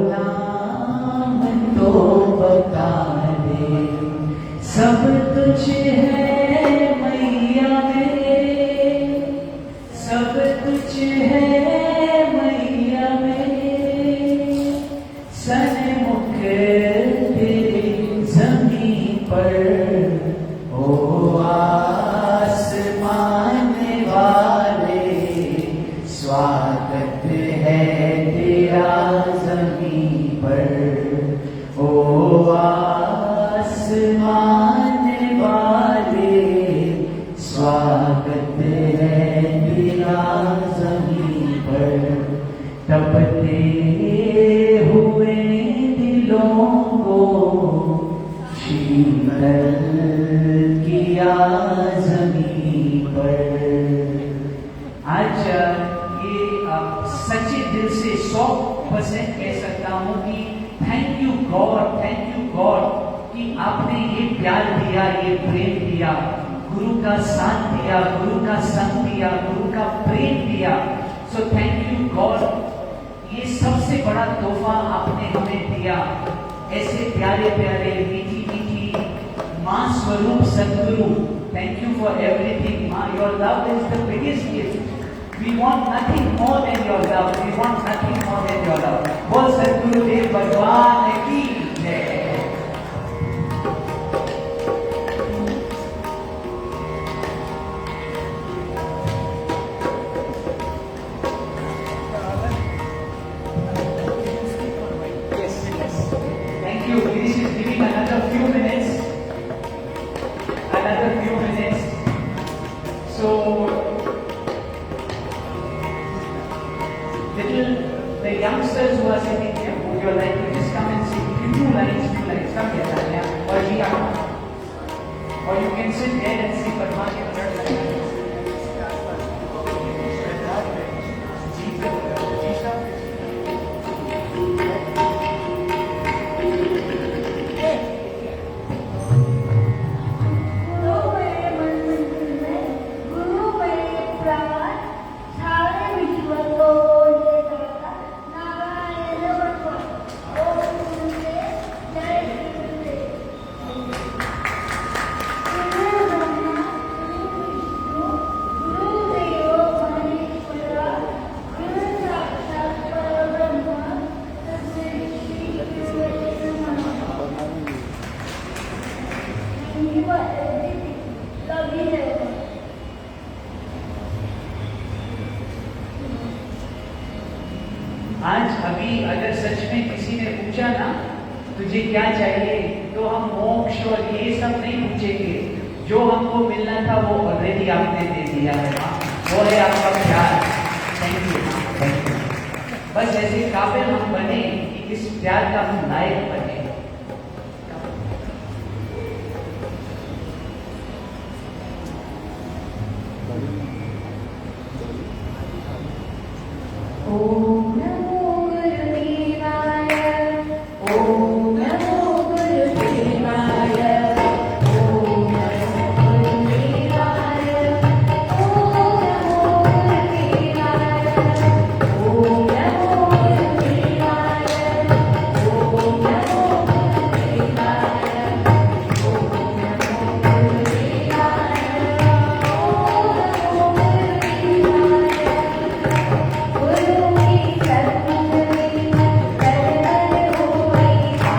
नाम तो बता दे। सब तुझ है मैया मेरे, सब तुझ है मैया मेरे, सन्मुख तेरे जमीन पर, ओ आसमान वाले, स्वागत है तेरा जमीन पर, ओ आसमान वाले, स्वागत है तेरा जमीन पर। तपते हुए दिलों को शीतल किया जमीन पर। आज ये सच्चे दिल से 100% कह सकता हूँ कि थैंक यू गॉड कि आपने ये प्यार दिया, ये प्रेम दिया, गुरु का साथ दिया, गुरु का संग दिया, गुरु का प्रेम दिया। So thank you God. ये सबसे बड़ा तोहफा आपने हमें दिया, ऐसे प्यारे प्यारे मीठी मीठी माँ स्वरूप सदगुरु। थैंक यू फॉर एवरीथिंग माँ। Your love is the biggest gift. We want nothing more than your love. We want nothing more than your love. बोल सद्गुरुदेव भगवान की जय। Thank you. Girish is giving another few minutes. So, the youngsters who are sitting here, would you like to just come and sing few lines, come here, Tanya, or Jia. Or you can sit there and sing Padma ke third line. Jisha. पूछा ना तुझे क्या चाहिए, तो हम मोक्ष और ये सब नहीं पूछेंगे। जो हमको मिलना था वो ऑलरेडी आपने दे दिया है माँ, वो है आपका प्यार। थैंक यू माँ, थैंक यू। बस ऐसे काबिल हम बने कि इस प्यार का हम लायक बने। ओम नमो गुरुदेवाय, ओम नमो गुरुदेवाय, ओम नमो गुरुदेवाय, ओम नमो गुरुदेवाय, ओम नमो गुरुदेवाय, ओम नमो गुरुदेवाय, ओम नमो गुरुदेवाय, ओम नमो गुरुदेवाय। गुरु की शक्ति में करकर हो वैसा,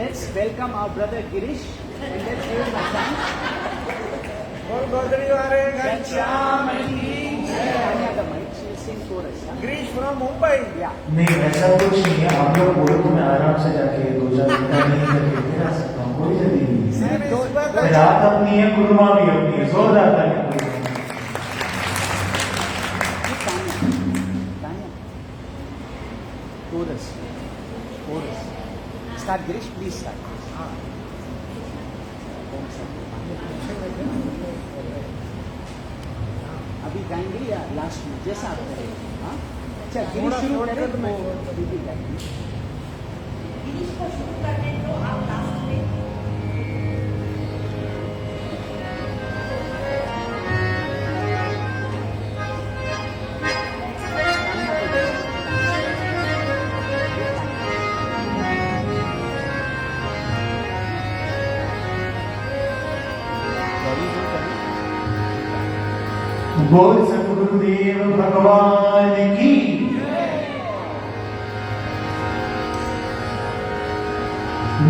Let's welcome our brother Girish and let's give him a chant. The mic, she'll sing chorus. Girish from Mumbai. Yeah. नहीं ऐसा कुछ नहीं है, आप लोग बोलो तो मैं आराम से जाके 2-4 घंटा नहीं करके फिर आ सकता हूँ, कोई जल्दी नहीं है। रात अपनी है, गुरुमा भी अपनी है, जोरदार तालियां। Chorus. Start Girish, please start. अभी गाएंगे या लास्ट में जैसा आप करेंगे? हाँ अच्छा गिरीश शुरू करें तो मैं दीदी गाएंगे। गिरीश को शुरू करने तो आप लास्ट में बोल सतगुरुदेव भगवान की।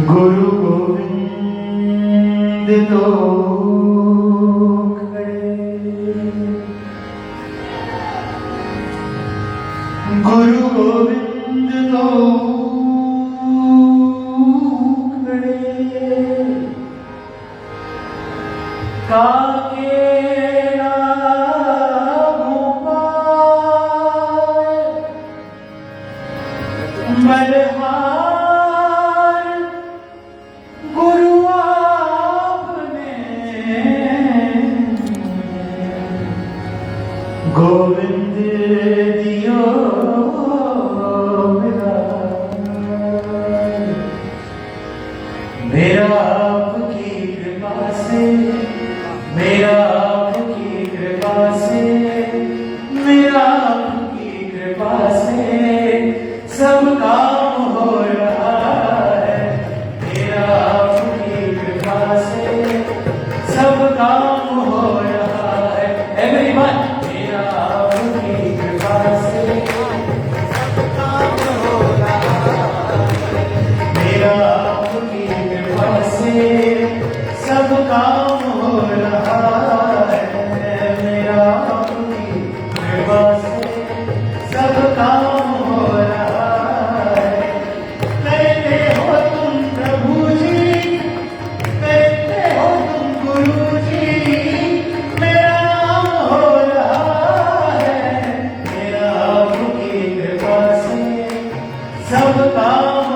गुरु गोविंद तो खड़े, गुरु गोविंद तो खड़े, काके बलहार गुरु आपने, गोविंद दियो मेरा आपकी कृपा से, मेरा आपकी कृपा से, मेरा आपकी कृपा से सब काम हो रहा है। मेरा आपकी कृपा से सब काम हो रहा है। एवरीवन, मेरा आपकी कृपा से सब काम हो रहा है। मेरा आपकी कृपा से सब काम हो रहा है। मेरा आपकी कृपा से सब काम हो रहा है। कहते हो तुम प्रभु जी, कहते हो तुम गुरु जी, मेरा नाम हो रहा है। मेरा आपकी कृपा से सब काम